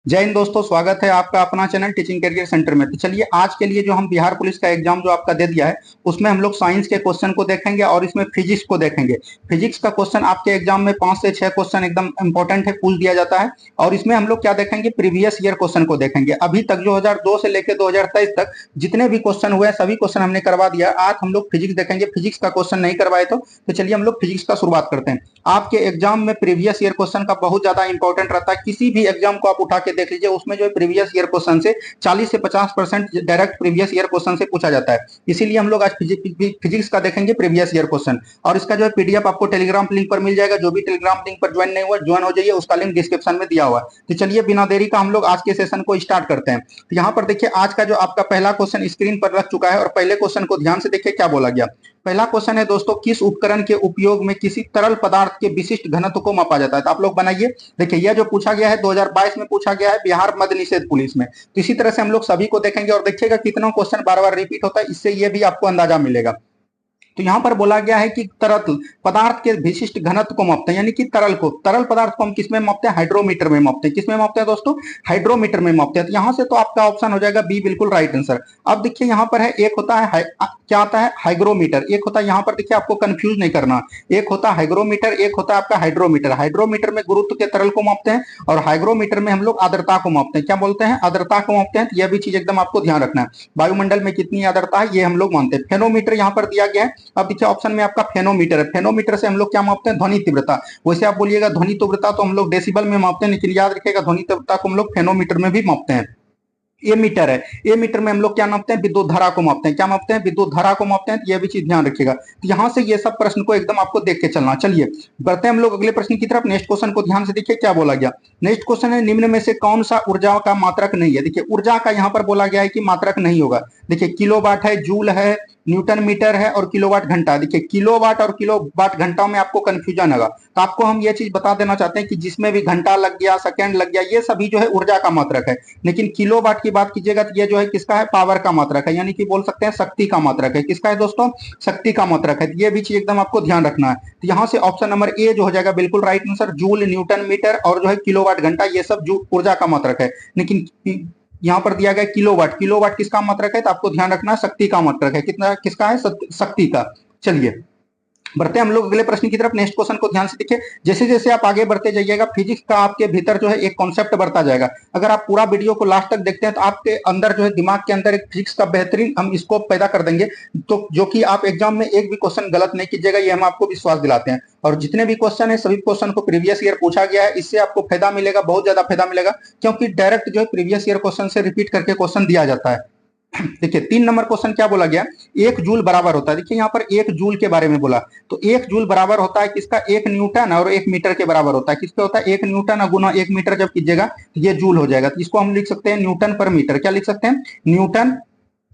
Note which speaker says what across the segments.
Speaker 1: जय हिंद दोस्तों, स्वागत है आपका अपना चैनल टीचिंग करियर सेंटर में। तो चलिए आज के लिए जो हम बिहार पुलिस का एग्जाम जो आपका दे दिया है उसमें हम लोग साइंस के क्वेश्चन को देखेंगे और इसमें फिजिक्स को देखेंगे। फिजिक्स का क्वेश्चन आपके एग्जाम में 5 से 6 क्वेश्चन एकदम इंपॉर्टेंट है, पूछ दिया जाता है। और इसमें हम लोग क्या देखेंगे, प्रीवियस ईयर क्वेश्चन को देखेंगे। अभी तक 2002 से लेकर 2023 तक जितने भी क्वेश्चन हुए सभी क्वेश्चन हमने करवा दिया। आज हम लोग फिजिक्स देखेंगे, फिजिक्स का क्वेश्चन नहीं करवाए तो चलिए हम लोग फिजिक्स का शुरुआत करते हैं। आपके एग्जाम में प्रीवियस ईयर क्वेश्चन का बहुत ज्यादा इंपॉर्टेंट रहता है। किसी भी एग्जाम को आप उठा के देख लीजिए, उसमें जो प्रीवियस ईयर क्वेश्चन से 40 से 50% डायरेक्ट प्रीवियस ईयर क्वेश्चन से पूछा जाता है। इसीलिए हम लोग आज फिजिक्स का देखेंगे प्रीवियस ईयर क्वेश्चन। और इसका जो है पीडीएफ आपको टेलीग्राम लिंक पर मिल जाएगा। जो भी टेलीग्राम लिंक पर ज्वाइन नहीं हुआ, ज्वाइन हो जाइए, उसका लिंक डिस्क्रिप्शन में दिया हुआ है। तो चलिए बिना देरी का हम लोग आज के सेशन को स्टार्ट करते हैं। तो यहाँ पर देखिए आज का जो आपका पहला क्वेश्चन स्क्रीन पर रख चुका है और पहले क्वेश्चन को ध्यान से देखिए क्या बोला गया। पहला क्वेश्चन है दोस्तों, किस उपकरण के उपयोग में किसी तरल पदार्थ के विशिष्ट घनत्व को मापा जाता है। तो आप लोग बनाइए। देखिए यह जो पूछा गया है 2022 में पूछा गया है बिहार मद्य निषेध पुलिस में। तो इसी तरह से हम लोग सभी को देखेंगे और देखिएगा कितना क्वेश्चन बार बार रिपीट होता है, इससे यह भी आपको अंदाजा मिलेगा। तो यहां पर बोला गया है कि तरल पदार्थ के विशिष्ट घनत्व को मापते हैं, यानी कि तरल पदार्थ को हम किसमें मापते हैं, हाइड्रोमीटर में मापते हैं। किसमें मापते हैं दोस्तों, हाइड्रोमीटर में मापते हैं। तो यहां से तो आपका ऑप्शन हो जाएगा बी, बिल्कुल राइट आंसर। अब देखिए यहां पर है, एक होता है क्या आता है हाइग्रोमीटर, एक होता है, यहां पर देखिए आपको कंफ्यूज नहीं करना, एक होता है हाइग्रोमीटर, एक होता है आपका हाइड्रोमीटर। हाइड्रोमीटर में गुरुत्व के तरल को मापते हैं और हाइग्रोमीटर में हम लोग आर्द्रता को मापते हैं। क्या बोलते हैं, आर्द्रता को मापते हैं। तो यह भी चीज एकदम आपको ध्यान रखना है। वायुमंडल में कितनी आर्द्रता है ये हम लोग मानते हैं। फेनोमीटर यहाँ पर दिया गया है। अब देखिए ऑप्शन में आपका फेनोमीटर है। फेनोमीटर से हम लोग क्या मापते हैं, ध्वनि तीव्रता। वैसे आप बोलिएगा ध्वनि तीव्रता तो हम लोग डेसिबल में मापते हैं, लेकिन याद रखिएगा ध्वनि तीव्रता को हम लोग फेनोमीटर में भी मापते हैं। ए मीटर है, ए मीटर में हम लोग क्या मापते हैं, विद्युत धारा को मापते हैं। क्या मापते हैं, विद्युत धारा को मापते हैं। तो यह भी चीज ध्यान रखिएगा। तो यहां से ये सब प्रश्न को एकदम आपको देख के चलना। चलिए बढ़ते हैं हम लोग अगले प्रश्न की तरफ। नेक्स्ट क्वेश्चन को ध्यान से देखिए क्या बोला गया। नेक्स्ट क्वेश्चन है, निम्न में से कौन सा ऊर्जा का मात्रक नहीं है। देखिए ऊर्जा का यहाँ पर बोला गया है कि मात्रक नहीं होगा। देखिए किलोवाट है, जूल है, न्यूटन मीटर है और किलोवाट घंटा। देखिए किलोवाट और किलोवाट घंटा में आपको कंफ्यूजन होगा, तो आपको हम ये चीज बता देना चाहते हैं कि जिसमें भी घंटा लग गया, सेकंड लग गया, ये सभी जो है ऊर्जा का मात्रक है। लेकिन किलोवाट की बात कीजिएगा तो ये जो है किसका है, पावर का मात्रक है, यानी कि बोल सकते हैं शक्ति का मात्रक है। किसका है दोस्तों, शक्ति का मात्रक है। ये भी चीज एकदम आपको ध्यान रखना है। तो यहाँ से ऑप्शन नंबर ए जो हो जाएगा बिल्कुल right answer. Joule, newton metre और जो है किलोवाट घंटा, ये सब ऊर्जा का मात्रक है। लेकिन यहाँ पर दिया गया किलोवाट। किलोवाट किसका मात्रक है, तो आपको ध्यान रखना शक्ति का मात्रक है। कितना किसका है, शक्ति का। चलिए बढ़ते हैं हम लोग अगले प्रश्न की तरफ। नेक्स्ट क्वेश्चन को ध्यान से देखिए। जैसे जैसे आप आगे बढ़ते जाइएगा फिजिक्स का आपके भीतर जो है एक कॉन्सेप्ट बढ़ता जाएगा। अगर आप पूरा वीडियो को लास्ट तक देखते हैं तो आपके अंदर जो है दिमाग के अंदर एक फिजिक्स का बेहतरीन हम स्कोप पैदा कर देंगे, तो जो कि आप एग्जाम में एक भी क्वेश्चन गलत नहीं कीजिएगा, ये हम आपको विश्वास दिलाते हैं। और जितने भी क्वेश्चन है सभी क्वेश्चन को प्रीवियस ईयर पूछा गया है, इससे आपको फायदा मिलेगा, बहुत ज्यादा फायदा मिलेगा, क्योंकि डायरेक्ट जो है प्रीवियस ईयर क्वेश्चन से रिपीट करके क्वेश्चन दिया जाता है। देखिए 3 नंबर क्वेश्चन क्या बोला गया, 1 जूल बराबर होता है। देखिए यहाँ पर 1 जूल के बारे में बोला, तो 1 जूल बराबर होता है किसका, 1 न्यूटन और 1 मीटर के बराबर होता है। किसका होता है, 1 न्यूटन गुना 1 मीटर जब कीजिएगा तो ये जूल हो जाएगा। तो इसको हम लिख सकते हैं न्यूटन पर मीटर। क्या लिख सकते हैं, न्यूटन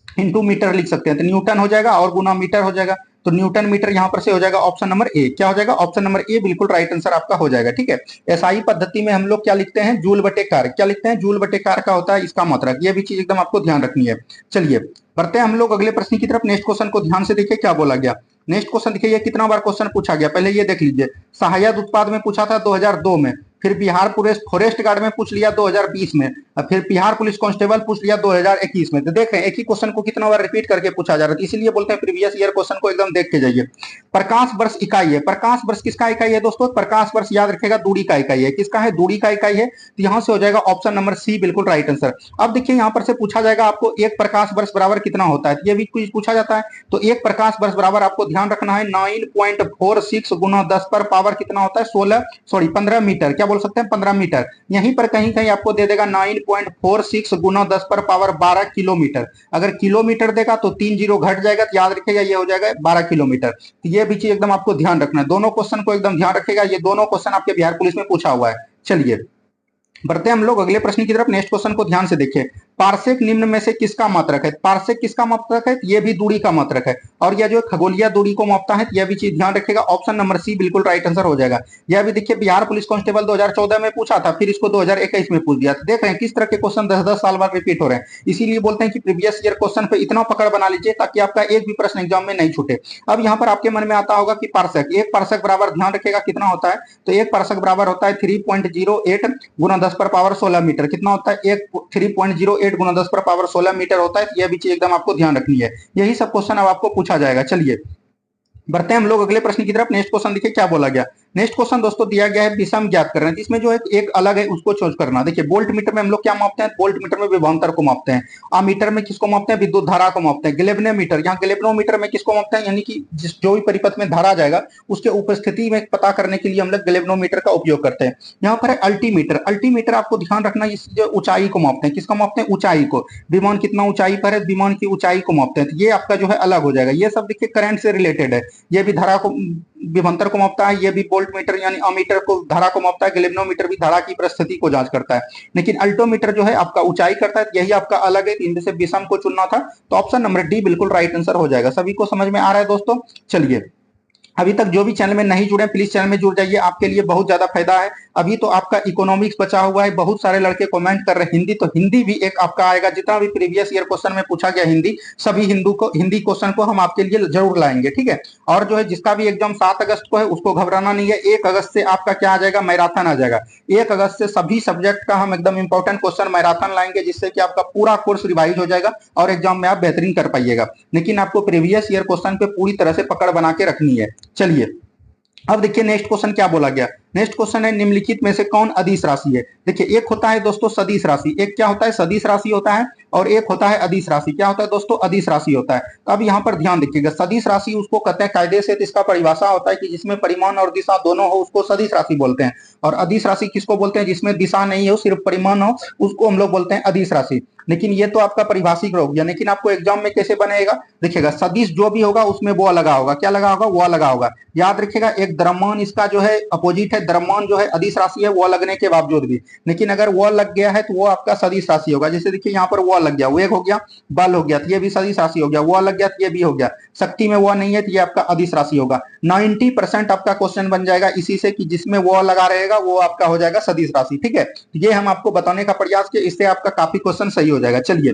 Speaker 1: इंटू मीटर लिख सकते हैं। तो न्यूटन हो जाएगा और गुना मीटर हो जाएगा, तो न्यूटन मीटर यहां पर से हो जाएगा ऑप्शन नंबर ए। क्या हो जाएगा, ऑप्शन नंबर ए बिल्कुल राइट आंसर आपका हो जाएगा। ठीक है, एसआई पद्धति में हम लोग क्या लिखते हैं, जूल बटे कार। क्या लिखते हैं, जूल बटे कार का होता है इसका मात्रक। ये भी चीज एकदम आपको ध्यान रखनी है। चलिए बढ़ते हैं हम लोग अगले प्रश्न की तरफ। नेक्स्ट क्वेश्चन को ध्यान से देखिए क्या बोला गया। नेक्स्ट क्वेश्चन देखिए, ये कितना बार क्वेश्चन पूछा गया, पहले ये देख लीजिए। सहायक उत्पाद में पूछा था 2002 में, फिर बिहार पुलिस फॉरेस्ट गार्ड में पूछ लिया 2020 में, और फिर बिहार पुलिस कांस्टेबल पूछ लिया 2021 में। तो देख रहे हैं एक ही क्वेश्चन को कितना बार रिपीट करके पूछा जा रहा है, इसलिए बोलते हैं प्रीवियस ईयर क्वेश्चन को एकदम देख के जाइए। प्रकाश वर्ष इकाई है, प्रकाश वर्ष किसका इकाई है दोस्तों, प्रकाश वर्ष याद रखेगा दूरी का इकाई है। किसका है, दूरी का इकाई है। तो यहां से हो जाएगा ऑप्शन नंबर सी बिल्कुल राइट आंसर। अब देखिए यहां पर से पूछा जाएगा आपको एक प्रकाश वर्ष बराबर कितना होता है, ये भी कुछ पूछा जाता है। तो एक प्रकाश वर्ष बराबर आपको ध्यान रखना है 9.46 गुना 10 पर पावर कितना होता है, 15 मीटर। क्या बोल सकते हैं, 15 मीटर। यहीं पर कहीं कहीं आपको दे देगा 9.46 गुना 10 पर पावर 12 किलोमीटर। अगर किलोमीटर देगा तो 3 जीरो घट जाएगा, तो याद रखेगा ये हो जाएगा 12 किलोमीटर। तो ये भी चीज एकदम आपको ध्यान रखना है, दोनों क्वेश्चन को एकदम ध्यान रखेगा, ये दोनों क्वेश्चन आपके बिहार पुलिस में पूछा हुआ है। चलिए बढ़ते हैं हम लोग अगले प्रश्न की तरफ। नेक्स्ट क्वेश्चन को ध्यान से देखिए। पारसेक निम्न में से किसका मात्रक है? पारसेक किसका मात्रक है? ये भी दूरी का मात्रक है। और यह जो खगोलीय दूरी को मापता है, यह भी चीज ध्यान रखिएगा। ऑप्शन नंबर सी बिल्कुल राइट आंसर हो जाएगा। यह भी देखिए बिहार पुलिस कांस्टेबल 2014 में पूछा था, फिर इसको 2021 में पूछ दिया। देख रहे हैं किस तरह के क्वेश्चन 10-10 साल बाद रिपीट हो रहे हैं। इसीलिए बोलते हैं कि प्रीवियस ईयर क्वेश्चन पे इतना पकड़ बना लीजिए ताकि आपका एक भी प्रश्न एग्जाम में नहीं छूटे। अब यहाँ पर आपके मन में आता होगा कि पारसेक, एक पारसेक बराबर ध्यान रखिएगा कितना होता है। तो एक पारसेक बराबर होता है 3.08 गुना 10 पर पावर 16 मीटर। कितना होता है? एक 3.08 गुना 10 पर पावर 16 मीटर होता है। यह भी चीज एकदम आपको ध्यान रखनी है। यही सब क्वेश्चन अब आपको पूछा जाएगा। चलिए बढ़ते हैं हम लोग अगले प्रश्न की तरफ। नेक्स्ट क्वेश्चन देखिए क्या बोला गया। नेक्स्ट क्वेश्चन दोस्तों दिया गया है विषम ज्ञात करना है, जिसमें जो है एक अलग है उसको चूज करना। देखिए वोल्ट मीटर में हम लोग क्या मापते हैं? वोल्ट मीटर में विभवांतर को मापते हैं। अमीटर में किसको मापते हैं? विद्युत धारा को मापते हैं। गैल्वेनोमीटर, यहाँ गैल्वेनोमीटर में किसको मापते हैं? यानी कि जो भी परिपथ में धारा जाएगा उसके उपस्थिति में पता करने के लिए हम लोग गैल्वेनोमीटर का उपयोग करते हैं। यहाँ पर है अल्टीमीटर। अल्टीमीटर आपको ध्यान रखना इस जो ऊंचाई को मापते हैं। किसको मापते हैं? ऊंचाई को। विमान कितना ऊंचाई पर है, विमान की ऊंचाई को मापते हैं। तो ये आपका जो है अलग हो जाएगा। ये सब देखिए करंट से रिलेटेड है। ये भी धारा को, विभवांतर को मापता है। ये भी वोल्ट मीटर यानी अमीटर को धारा को मापता है। गैल्वेनोमीटर भी धारा की परिस्थिति को जांच करता है। लेकिन अल्टोमीटर जो है आपका ऊंचाई करता है। यही आपका अलग है। इनमें से विषम को चुनना था, तो ऑप्शन नंबर डी बिल्कुल राइट आंसर हो जाएगा। सभी को समझ में आ रहा है दोस्तों? चलिए अभी तक जो भी चैनल में नहीं जुड़े प्लीज चैनल में जुड़ जाइए, आपके लिए बहुत ज्यादा फायदा है। अभी तो आपका इकोनॉमिक्स बचा हुआ है। बहुत सारे लड़के कमेंट कर रहे हैं हिंदी, तो हिंदी भी एक आपका आएगा। जितना भी प्रीवियस ईयर क्वेश्चन में पूछा गया हिंदी, सभी हिंदी क्वेश्चन को हम आपके लिए जरूर लाएंगे, ठीक है। और जो है जिसका भी एग्जाम 7 अगस्त को है उसको घबराना नहीं है। 1 अगस्त से आपका क्या आ जाएगा? मैराथन आ जाएगा। 1 अगस्त से सभी सब्जेक्ट का हम एकदम इंपॉर्टेंट क्वेश्चन मैराथन लाएंगे, जिससे कि आपका पूरा कोर्स रिवाइज हो जाएगा और एग्जाम में आप बेहतरीन कर पाइएगा। लेकिन आपको प्रीवियस ईयर क्वेश्चन पे पूरी तरह से पकड़ बना के रखनी है। चलिए अब देखिए नेक्स्ट क्वेश्चन क्या बोला गया। नेक्स्ट क्वेश्चन है निम्नलिखित में से कौन अदिश राशि है? देखिए एक होता है दोस्तों सदिश राशि, एक क्या होता है? सदिश राशि होता है, और एक होता है अदिश राशि। क्या होता है दोस्तों? अदिश राशि होता है। तो अब यहाँ पर ध्यान देखिएगा, सदिश राशि उसको कहते हैं कायदे से, तो इसका परिभाषा होता है कि जिसमें परिमाण और दिशा दोनों हो उसको सदिश राशि बोलते हैं। और अदिश राशि किसको बोलते हैं? जिसमें दिशा नहीं हो, सिर्फ परिमाण हो, उसको हम लोग बोलते हैं अदिश राशि। लेकिन ये तो आपका परिभाषिक हो गया। लेकिन आपको एग्जाम में कैसे बनेगा? देखिएगा सदिश जो भी होगा उसमें वो लगा होगा। क्या लगा होगा? वो लगा होगा। याद रखिएगा एक द्रव्यमान इसका जो है अपोजिट है। द्रव्यमान जो है अदिश राशि है वो लगने के बावजूद भी, लेकिन अगर वो लग गया है तो वो आपका सदिश राशि होगा। जैसे देखिए यहाँ पर वो लग गया, वेग हो गया, बल हो गया, तो ये भी सदिश राशि हो गया। वो लग गया तो ये भी हो गया। शक्ति में वो नहीं है तो ये आपका अदिश राशि होगा। 90% आपका क्वेश्चन बन जाएगा इसी से कि जिसमें वो लगा रहेगा वो आपका हो जाएगा सदिश राशि, ठीक है। ये हम आपको बताने का प्रयास किए, इससे आपका काफी क्वेश्चन सही हो जाएगा। चलिए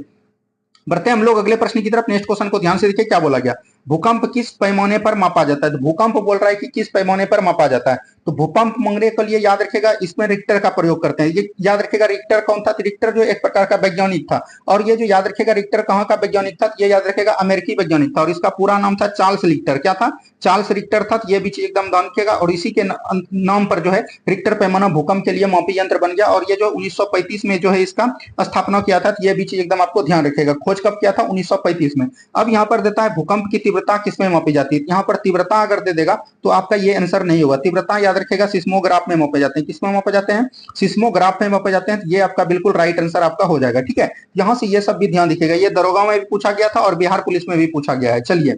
Speaker 1: बढ़ते हैं हम लोग अगले प्रश्न की तरफ। नेक्स्ट क्वेश्चन को ध्यान से देखिए क्या बोला गया। भूकंप किस पैमाने पर मापा जाता है? तो भूकंप बोल रहा है कि किस पैमाने पर मापा जाता है। तो भूकंप मांगने के लिए याद रखेगा इसमें रिक्टर का प्रयोग करते हैं। ये याद रखेगा रिक्टर कौन था? रिक्टर जो एक प्रकार का वैज्ञानिक था। और ये जो याद रखेगा रिक्टर कहाँ का वैज्ञानिक था? ये याद रखेगा अमेरिकी वैज्ञानिक था। और इसका पूरा नाम था चार्ल्स रिक्टर। क्या था? चार्ल्स रिक्टर था। ये भी एकदम ध्यान रखिएगा। और इसी के नाम पर जो है रिक्टर पैमाना भूकंप के लिए मापी यंत्र बन गया। और ये जो 1935 में जो है इसका स्थापना किया था, ये भी चीज एकदम आपको ध्यान रखेगा। खोज कब किया था? 1935 में। अब यहाँ पर देता है भूकंप की तीव्रता किसमें मापी जाती है। यहाँ पर तीव्रता अगर दे देगा तो आपका ये आंसर नहीं होगा। तीव्रता याद रखेगा सिस्मोग्राफ में मापे जाते हैं। किसमें मापे जाते हैं? सिस्मोग्राफ में मापे जाते हैं। ये आपका बिल्कुल राइट आंसर आपका हो जाएगा, ठीक है। यहाँ से ये सब भी ध्यान रखिएगा। ये दरोगा में भी पूछा गया था और बिहार पुलिस में भी पूछा गया है। चलिए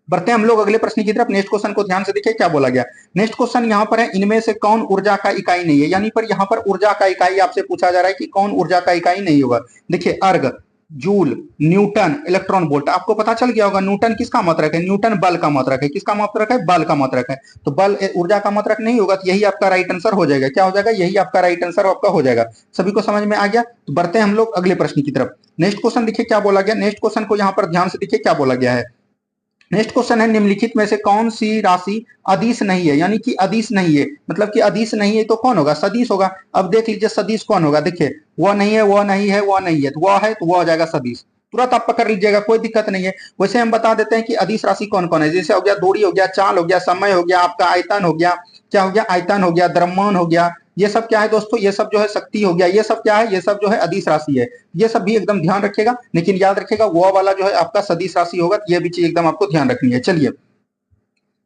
Speaker 1: बढ़ते हैं हम लोग अगले प्रश्न की तरफ। नेक्स्ट क्वेश्चन को ध्यान से देखिए क्या बोला गया। नेक्स्ट क्वेश्चन यहाँ पर है इनमें से कौन ऊर्जा का इकाई नहीं है। यानी पर यहाँ पर ऊर्जा का इकाई आपसे पूछा जा रहा है कि कौन ऊर्जा का इकाई नहीं होगा। देखिए अर्ग, जूल, न्यूटन, इलेक्ट्रॉन वोल्ट। आपको पता चल गया होगा न्यूटन किसका मात्रक है? न्यूटन बल का मात्रक है। किसका मात्रक है? बल का मात्रक है। तो बल ऊर्जा का मात्रक नहीं होगा, तो यही आपका राइट आंसर हो जाएगा। क्या हो जाएगा? यही आपका राइट आंसर आपका हो जाएगा। सभी को समझ में आ गया? तो बढ़ते हैं हम लोग अगले प्रश्न की तरफ। नेक्स्ट क्वेश्चन देखिए क्या बोला गया। नेक्स्ट क्वेश्चन को यहाँ पर ध्यान से देखिए क्या बोला गया है। नेक्स्ट क्वेश्चन है निम्नलिखित में से कौन सी राशि अदिश नहीं है। यानी कि अदिश नहीं है मतलब कि अदिश नहीं है तो कौन होगा? सदिश होगा। अब देख लीजिए सदिश कौन होगा। देखिए वो नहीं है, वो नहीं है, वो नहीं है, तो वो है तो वो हो जाएगा सदिश। तुरंत आप पकड़ लीजिएगा, कोई दिक्कत नहीं है। वैसे हम बता देते हैं कि अदिश राशि कौन कौन है। जैसे हो गया दूरी, हो गया चाल, हो गया समय, हो गया आपका आयतन, हो गया क्या हो गया? आयतन हो गया, द्रव्यमान हो गया। ये सब क्या है दोस्तों? ये सब जो है शक्ति हो गया। ये सब क्या है? ये सब जो है अदिश राशि है। ये सब भी एकदम ध्यान रखिएगा। लेकिन याद रखिएगा वो वाला जो है आपका सदिश राशि होगा। ये भी चीज एकदम आपको ध्यान रखनी है। चलिए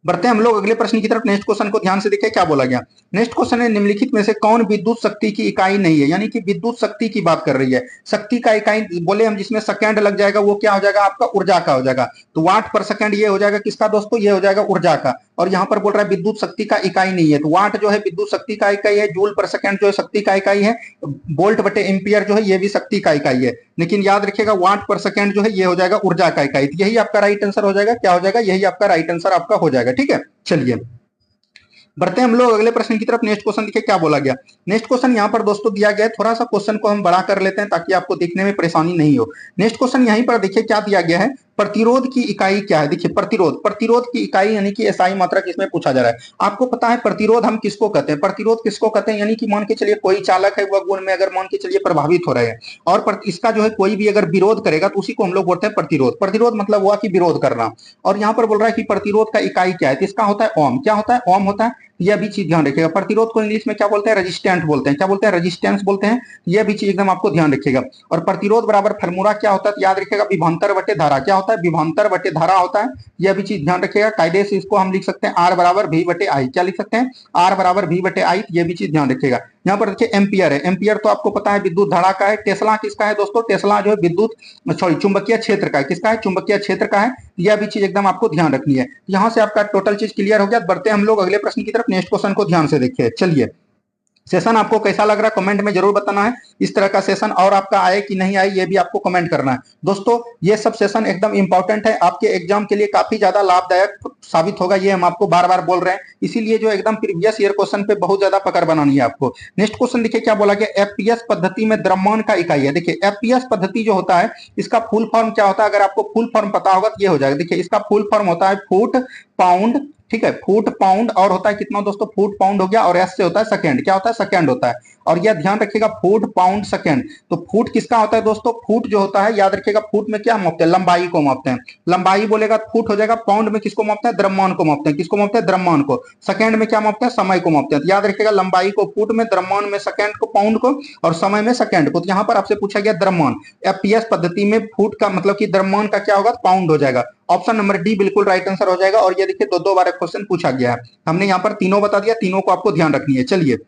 Speaker 1: बढ़ते हैं हम लोग अगले प्रश्न की तरफ। नेक्स्ट क्वेश्चन को ध्यान से देखिए क्या बोला गया। नेक्स्ट क्वेश्चन है निम्नलिखित में से कौन विद्युत शक्ति की इकाई नहीं है। यानी कि विद्युत शक्ति की बात कर रही है। शक्ति का इकाई बोले हम जिसमें सेकंड लग जाएगा वो क्या हो जाएगा? आपका ऊर्जा का हो जाएगा। तो वाट पर सेकंड ये हो जाएगा किसका दोस्तों? ये हो जाएगा ऊर्जा का। और यहाँ पर बोल रहा है विद्युत शक्ति का इकाई नहीं है, तो वाट जो है विद्युत शक्ति का इकाई है। जूल पर सेकंड जो है शक्ति का इकाई है। वोल्ट बटे एम्पियर जो है ये भी शक्ति का इकाई है। लेकिन याद रखिएगा वाट पर सेकेंड जो है ये हो जाएगा ऊर्जा का इकाई। यही आपका राइट आंसर हो जाएगा। क्या हो जाएगा? यही आपका राइट आंसर आपका हो जाएगा। ठीक है, चलिए बढ़ते हैं हम लोग अगले प्रश्न की तरफ। नेक्स्ट क्वेश्चन देखिए क्या बोला गया। नेक्स्ट क्वेश्चन यहाँ पर दोस्तों दिया गया है, थोड़ा सा क्वेश्चन को हम बड़ा कर लेते हैं ताकि आपको देखने में परेशानी नहीं हो। नेक्स्ट क्वेश्चन यहीं पर देखिए क्या दिया गया है, प्रतिरोध की इकाई क्या है। देखिए प्रतिरोध की इकाई यानी कि एसआई मात्रक इसमें पूछा जा रहा है। आपको पता है प्रतिरोध हम किसको कहते हैं? प्रतिरोध किसको कहते हैं? यानी कि मान के चलिए कोई चालक है वह गुण में अगर मान के चलिए प्रभावित हो रहे हैं और इसका जो है कोई भी अगर विरोध करेगा तो उसी को हम लोग बोलते हैं प्रतिरोध। प्रतिरोध मतलब हुआ कि विरोध करना। और यहाँ पर बोल रहा है कि प्रतिरोध का इकाई क्या है, तो इसका होता है ओम। क्या होता है? ओम होता है। यह भी चीज ध्यान रखिएगा। प्रतिरोध को इंग्लिश में क्या बोलते हैं? रेजिस्टेंट बोलते हैं। क्या बोलते हैं? रेजिस्टेंस बोलते हैं। यह भी चीज एकदम आपको ध्यान रखिएगा। और प्रतिरोध बराबर फार्मूला क्या होता है? तो याद रखिएगा विभवांतर बटे धारा। क्या होता है? विभवांतर बटे धारा होता है। यह भी चीज ध्यान रखिएगा। कायदे से इसको हम लिख सकते हैं आर बराबर भी बटे आई। क्या लिख सकते हैं? आर बराबर भी बटे आई। यह भी चीज ध्यान रखिएगा। यहाँ पर देखिए एम्पियर है। एम्पियर तो आपको पता है विद्युत धारा का है। टेस्ला किसका है दोस्तों? टेस्ला जो है विद्युत चुंबकीय क्षेत्र का है। किसका है? चुंबकीय क्षेत्र का है। यह भी चीज एकदम आपको ध्यान रखनी है। यहाँ से आपका टोटल चीज क्लियर हो गया। बढ़ते हैं हम लोग अगले प्रश्न की तरफ। नेक्स्ट क्वेश्चन को ध्यान से देखिए। चलिए सेशन आपको कैसा लग रहा है कमेंट में जरूर बताना है। इस तरह का सेशन और आपका आए कि नहीं आए ये भी आपको कमेंट करना है। दोस्तों ये सब सेशन एकदम इंपॉर्टेंट है, आपके एग्जाम के लिए काफी ज्यादा लाभदायक साबित होगा, ये हम आपको बार बार बोल रहे हैं। इसीलिए जो एकदम प्रीवियस ईयर क्वेश्चन पे बहुत ज्यादा पकड़ बनानी है आपको। नेक्स्ट क्वेश्चन देखिए क्या बोला गया। एफपीएस पद्धति में द्रव्यमान का इकाई है। देखिए एफपीएस पद्धति जो होता है इसका फुल फॉर्म क्या होता है? अगर आपको फुल फॉर्म पता होगा तो ये हो जाएगा। देखिए इसका फुल फॉर्म होता है फुट पाउंड। ठीक है, फुट पाउंड और होता है कितना दोस्तों? फुट पाउंड हो गया और एस से होता है सेकंड। क्या होता है? सेकंड होता है। और यह ध्यान रखिएगा फुट पाउंड सेकंड। तो फुट किसका होता है दोस्तों? फुट जो होता है याद रखिएगा फुट में क्या मापते हैं? लंबाई को मापते हैं। लंबाई बोलेगा तो फुट हो जाएगा। पाउंड में किसको मापते हैं? द्रव्यमान को मापते हैं। किसको मापते हैं? द्रव्यमान को। सेकंड में क्या मापते हैं? समय को मापते हैं। तो याद रखिएगा लंबाई को फुट में, द्रव्यमान में सेकंड को, पाउंड को, और समय में सेकंड को। तो यहाँ पर आपसे पूछा गया द्रव्यमान। एफपीएस पद्धति में फुट का मतलब कि द्रव्यमान का क्या होगा? पाउंड हो जाएगा। ऑप्शन नंबर डी बिल्कुल राइट आंसर हो जाएगा। और ये देखिए दो बार क्वेश्चन पूछा गया है, हमने यहाँ पर तीनों बता दिया, तीनों को आपको ध्यान रखनी है। चलिए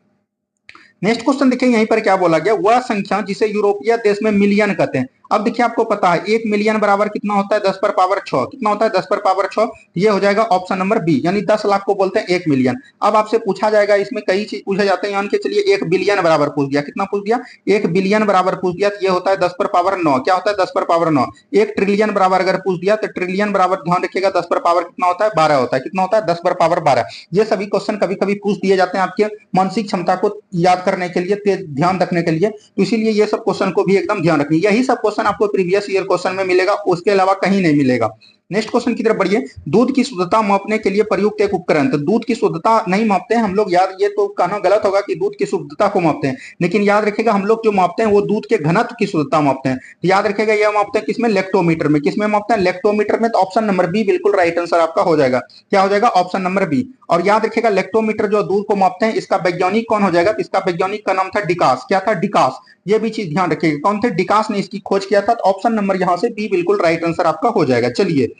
Speaker 1: नेक्स्ट क्वेश्चन देखिए यहीं पर क्या बोला गया। वह संख्या जिसे यूरोपीय देश में मिलियन कहते हैं। अब देखिए आपको पता है 1 मिलियन बराबर कितना होता है? 10 पर पावर 6। कितना होता है? 10 पर पावर 6। ये हो जाएगा ऑप्शन नंबर बी, यानी 10 लाख को बोलते हैं 1 मिलियन। अब आपसे पूछा जाएगा, इसमें कई चीज पूछे जाते हैं। मान के चलिए 1 बिलियन बराबर पूछ दिया। कितना पूछ दिया? 1 बिलियन बराबर पूछ दिया तो ये होता है 10 पर पावर 9। क्या होता है? 10 पर पावर 9। 1 ट्रिलियन बराबर अगर पूछ दिया तो ट्रिलियन बराबर ध्यान रखिएगा 10 पर पावर कितना होता है? 12 होता है। कितना होता है? 10 पर पावर 12। ये सभी क्वेश्चन कभी कभी पूछ दिए जाते हैं आपके मानसिक क्षमता को याद करने के लिए, तेज ध्यान रखने के लिए। तो इसीलिए ये सब क्वेश्चन को भी एकदम ध्यान रखिए। यही सब क्वेश्चन आपको प्रीवियस ईयर क्वेश्चन में मिलेगा, उसके अलावा कहीं नहीं मिलेगा। नेक्स्ट क्वेश्चन की तरफ बढ़िए। दूध की शुद्धता मापने के लिए प्रयुक्त एक उपकरण। तो दूध की शुद्धता नहीं मापते हैं हम लोग, याद ये तो कहना गलत होगा कि दूध की शुद्धता को मापते हैं, लेकिन याद रखिएगा हम लोग जो मापते हैं वो दूध के घनत्व की शुद्धता मापते हैं। तो याद रखिएगा यह मापते हैं किसमें? लेक्टोमीटर में। किसमें मापते हैं? लेक्टोमीटर में। तो ऑप्शन नंबर बी बिल्कुल राइट आंसर आपका हो जाएगा। क्या हो जाएगा? Option number B. और याद रखिएगा लेक्टोमीटर जो दूध को मापते हैं इसका वैज्ञानिक कौन हो जाएगा? इसका वैज्ञानिक का नाम था डिकास। क्या था? डिकास। ये भी चीज ध्यान रखिएगा कौन थे? डिकास ने इसकी खोज किया था। तो ऑप्शन नंबर यहां से बी बिल्कुल राइट आंसर आपका हो जाएगा। चलिए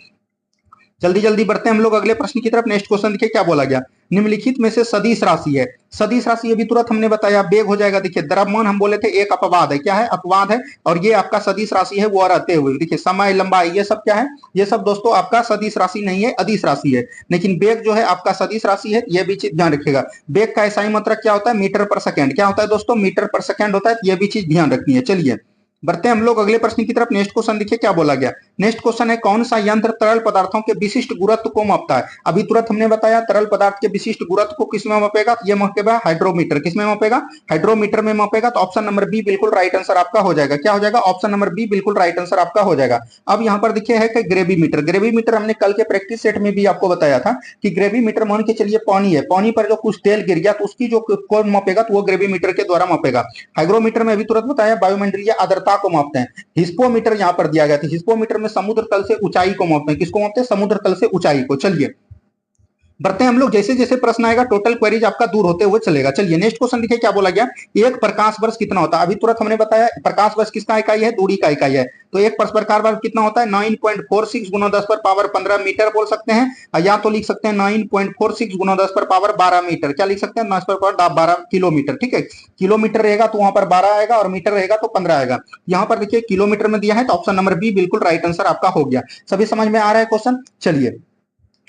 Speaker 1: जल्दी जल्दी बढ़ते हैं हम लोग अगले प्रश्न की तरफ। नेक्स्ट क्वेश्चन देखिए क्या बोला गया। निम्नलिखित में से सदिश राशि है। सदिश राशि ये भी तुरंत हमने बताया बेग हो जाएगा। देखिए द्रव्यमान हम बोले थे एक अपवाद है। क्या है? अपवाद है। और ये आपका सदिश राशि है वो रहते हुए। देखिए समय, लंबाई, ये सब क्या है? ये सब दोस्तों आपका सदिश राशि नहीं है, अदिश राशि है। लेकिन बेग जो है आपका सदिश राशि है। ये भी चीज ध्यान रखिएगा। बेग का एसआई मात्रक क्या होता है? मीटर पर सेकंड। क्या होता है दोस्तों? मीटर पर सेकंड होता है। ये भी चीज ध्यान रखनी है। चलिए बढ़ते हैं हम लोग अगले प्रश्न की तरफ। नेक्स्ट क्वेश्चन देखिए क्या बोला गया। नेक्स्ट क्वेश्चन है कौन सा यंत्र तरल पदार्थों के विशिष्ट गुरुत्व को मापता है? अभी तुरंत हमने बताया तरल पदार्थ के विशिष्ट गुरुत्व को किसमें मापेगा? ये मापेगा हाइड्रोमीटर। किसमें मापेगा? हाइड्रोमीटर में मापेगा। तो ऑप्शन नंबर बी बिल्कुल राइट आंसर आपका हो जाएगा। क्या हो जाएगा? ऑप्शन नंबर बी बिल्कुल राइट आंसर आपका हो जाएगा। अब यहाँ पर देखिए है कि ग्रेविमीटर। ग्रेविमीटर हमने कल के प्रैक्टिस सेट में भी आपको बताया था कि ग्रेविमीटर मान के चलिए पानी है, पानी पर जो कुछ तेल गिर गया तो उसकी जो कौन मापेगा? तो वो ग्रेविमीटर के द्वारा मापेगा। हाइग्रोमीटर में अभी तुरंत बताया वायुमंडलीय आर्द्रता को मापते हैं। हिस्पोमीटर यहां पर दिया गया था। हिस्पोमीटर में समुद्र तल से ऊंचाई को मापते हैं। किसको मापते हैं? समुद्र तल से ऊंचाई को। चलिए बढ़ते हैं हम लोग। जैसे जैसे प्रश्न आएगा टोटल क्वेरीज आपका दूर होते हुए चलेगा। चलिए नेक्स्ट क्वेश्चन देखिए क्या बोला गया। एक प्रकाश वर्ष कितना होता है? अभी तुरंत हमने बताया प्रकाश वर्ष किसका इकाई है? दूरी का इकाई है। तो एक प्रकाश वर्ष कितना होता है? 9.46 गुना 10 पर पावर 15 मीटर बोल सकते हैं, या तो लिख सकते हैं 9.46 गुना 10 पर पावर 12 मीटर। क्या लिख सकते हैं? 10 पर पावर 12 किलोमीटर। ठीक है, किलोमीटर रहेगा तो वहां पर 12 आएगा और मीटर रहेगा तो 15 आएगा। यहाँ पर देखिए किलोमीटर में दिया है तो ऑप्शन नंबर बी बिल्कुल राइट आंसर आपका हो गया। सभी समझ में आ रहा है क्वेश्चन? चलिए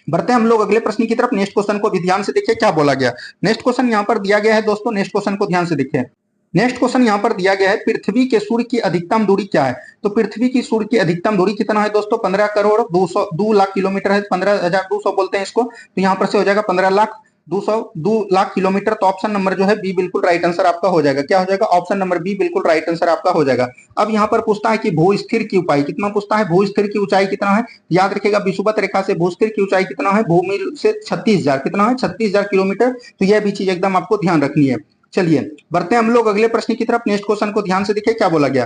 Speaker 1: बढ़ते हैं हम लोग अगले प्रश्न की तरफ। नेक्स्ट क्वेश्चन को भी ध्यान से देखिए क्या बोला गया। नेक्स्ट क्वेश्चन यहाँ पर दिया गया है दोस्तों। नेक्स्ट क्वेश्चन को ध्यान से देखिए। नेक्स्ट क्वेश्चन यहाँ पर दिया गया है, पृथ्वी के सूर्य की अधिकतम दूरी क्या है? तो पृथ्वी की सूर्य की अधिकतम दूरी कितना है दोस्तों? 15 करोड़ 2 लाख किलोमीटर है, 15,200 बोलते हैं इसको। तो यहाँ पर से हो जाएगा 15,200 किलोमीटर। तो ऑप्शन नंबर जो है बी बिल्कुल राइट आंसर आपका हो जाएगा। क्या हो जाएगा? ऑप्शन नंबर बी बिल्कुल राइट आंसर आपका हो जाएगा। अब यहाँ पर पूछता है कि भूस्थिर की ऊंचाई कितना, पूछता है भूस्थिर की ऊंचाई कितना है। याद रखिएगा, विषुवत रेखा से भूस्थिर की ऊंचाई कितना है? भूमि से 36,000, कितना है? 36,000 किलोमीटर। तो यह भी चीज एकदम आपको ध्यान रखनी है। चलिए बढ़ते हैं हम लोग अगले प्रश्न की तरफ। नेक्स्ट क्वेश्चन को ध्यान से देखिए क्या बोला गया।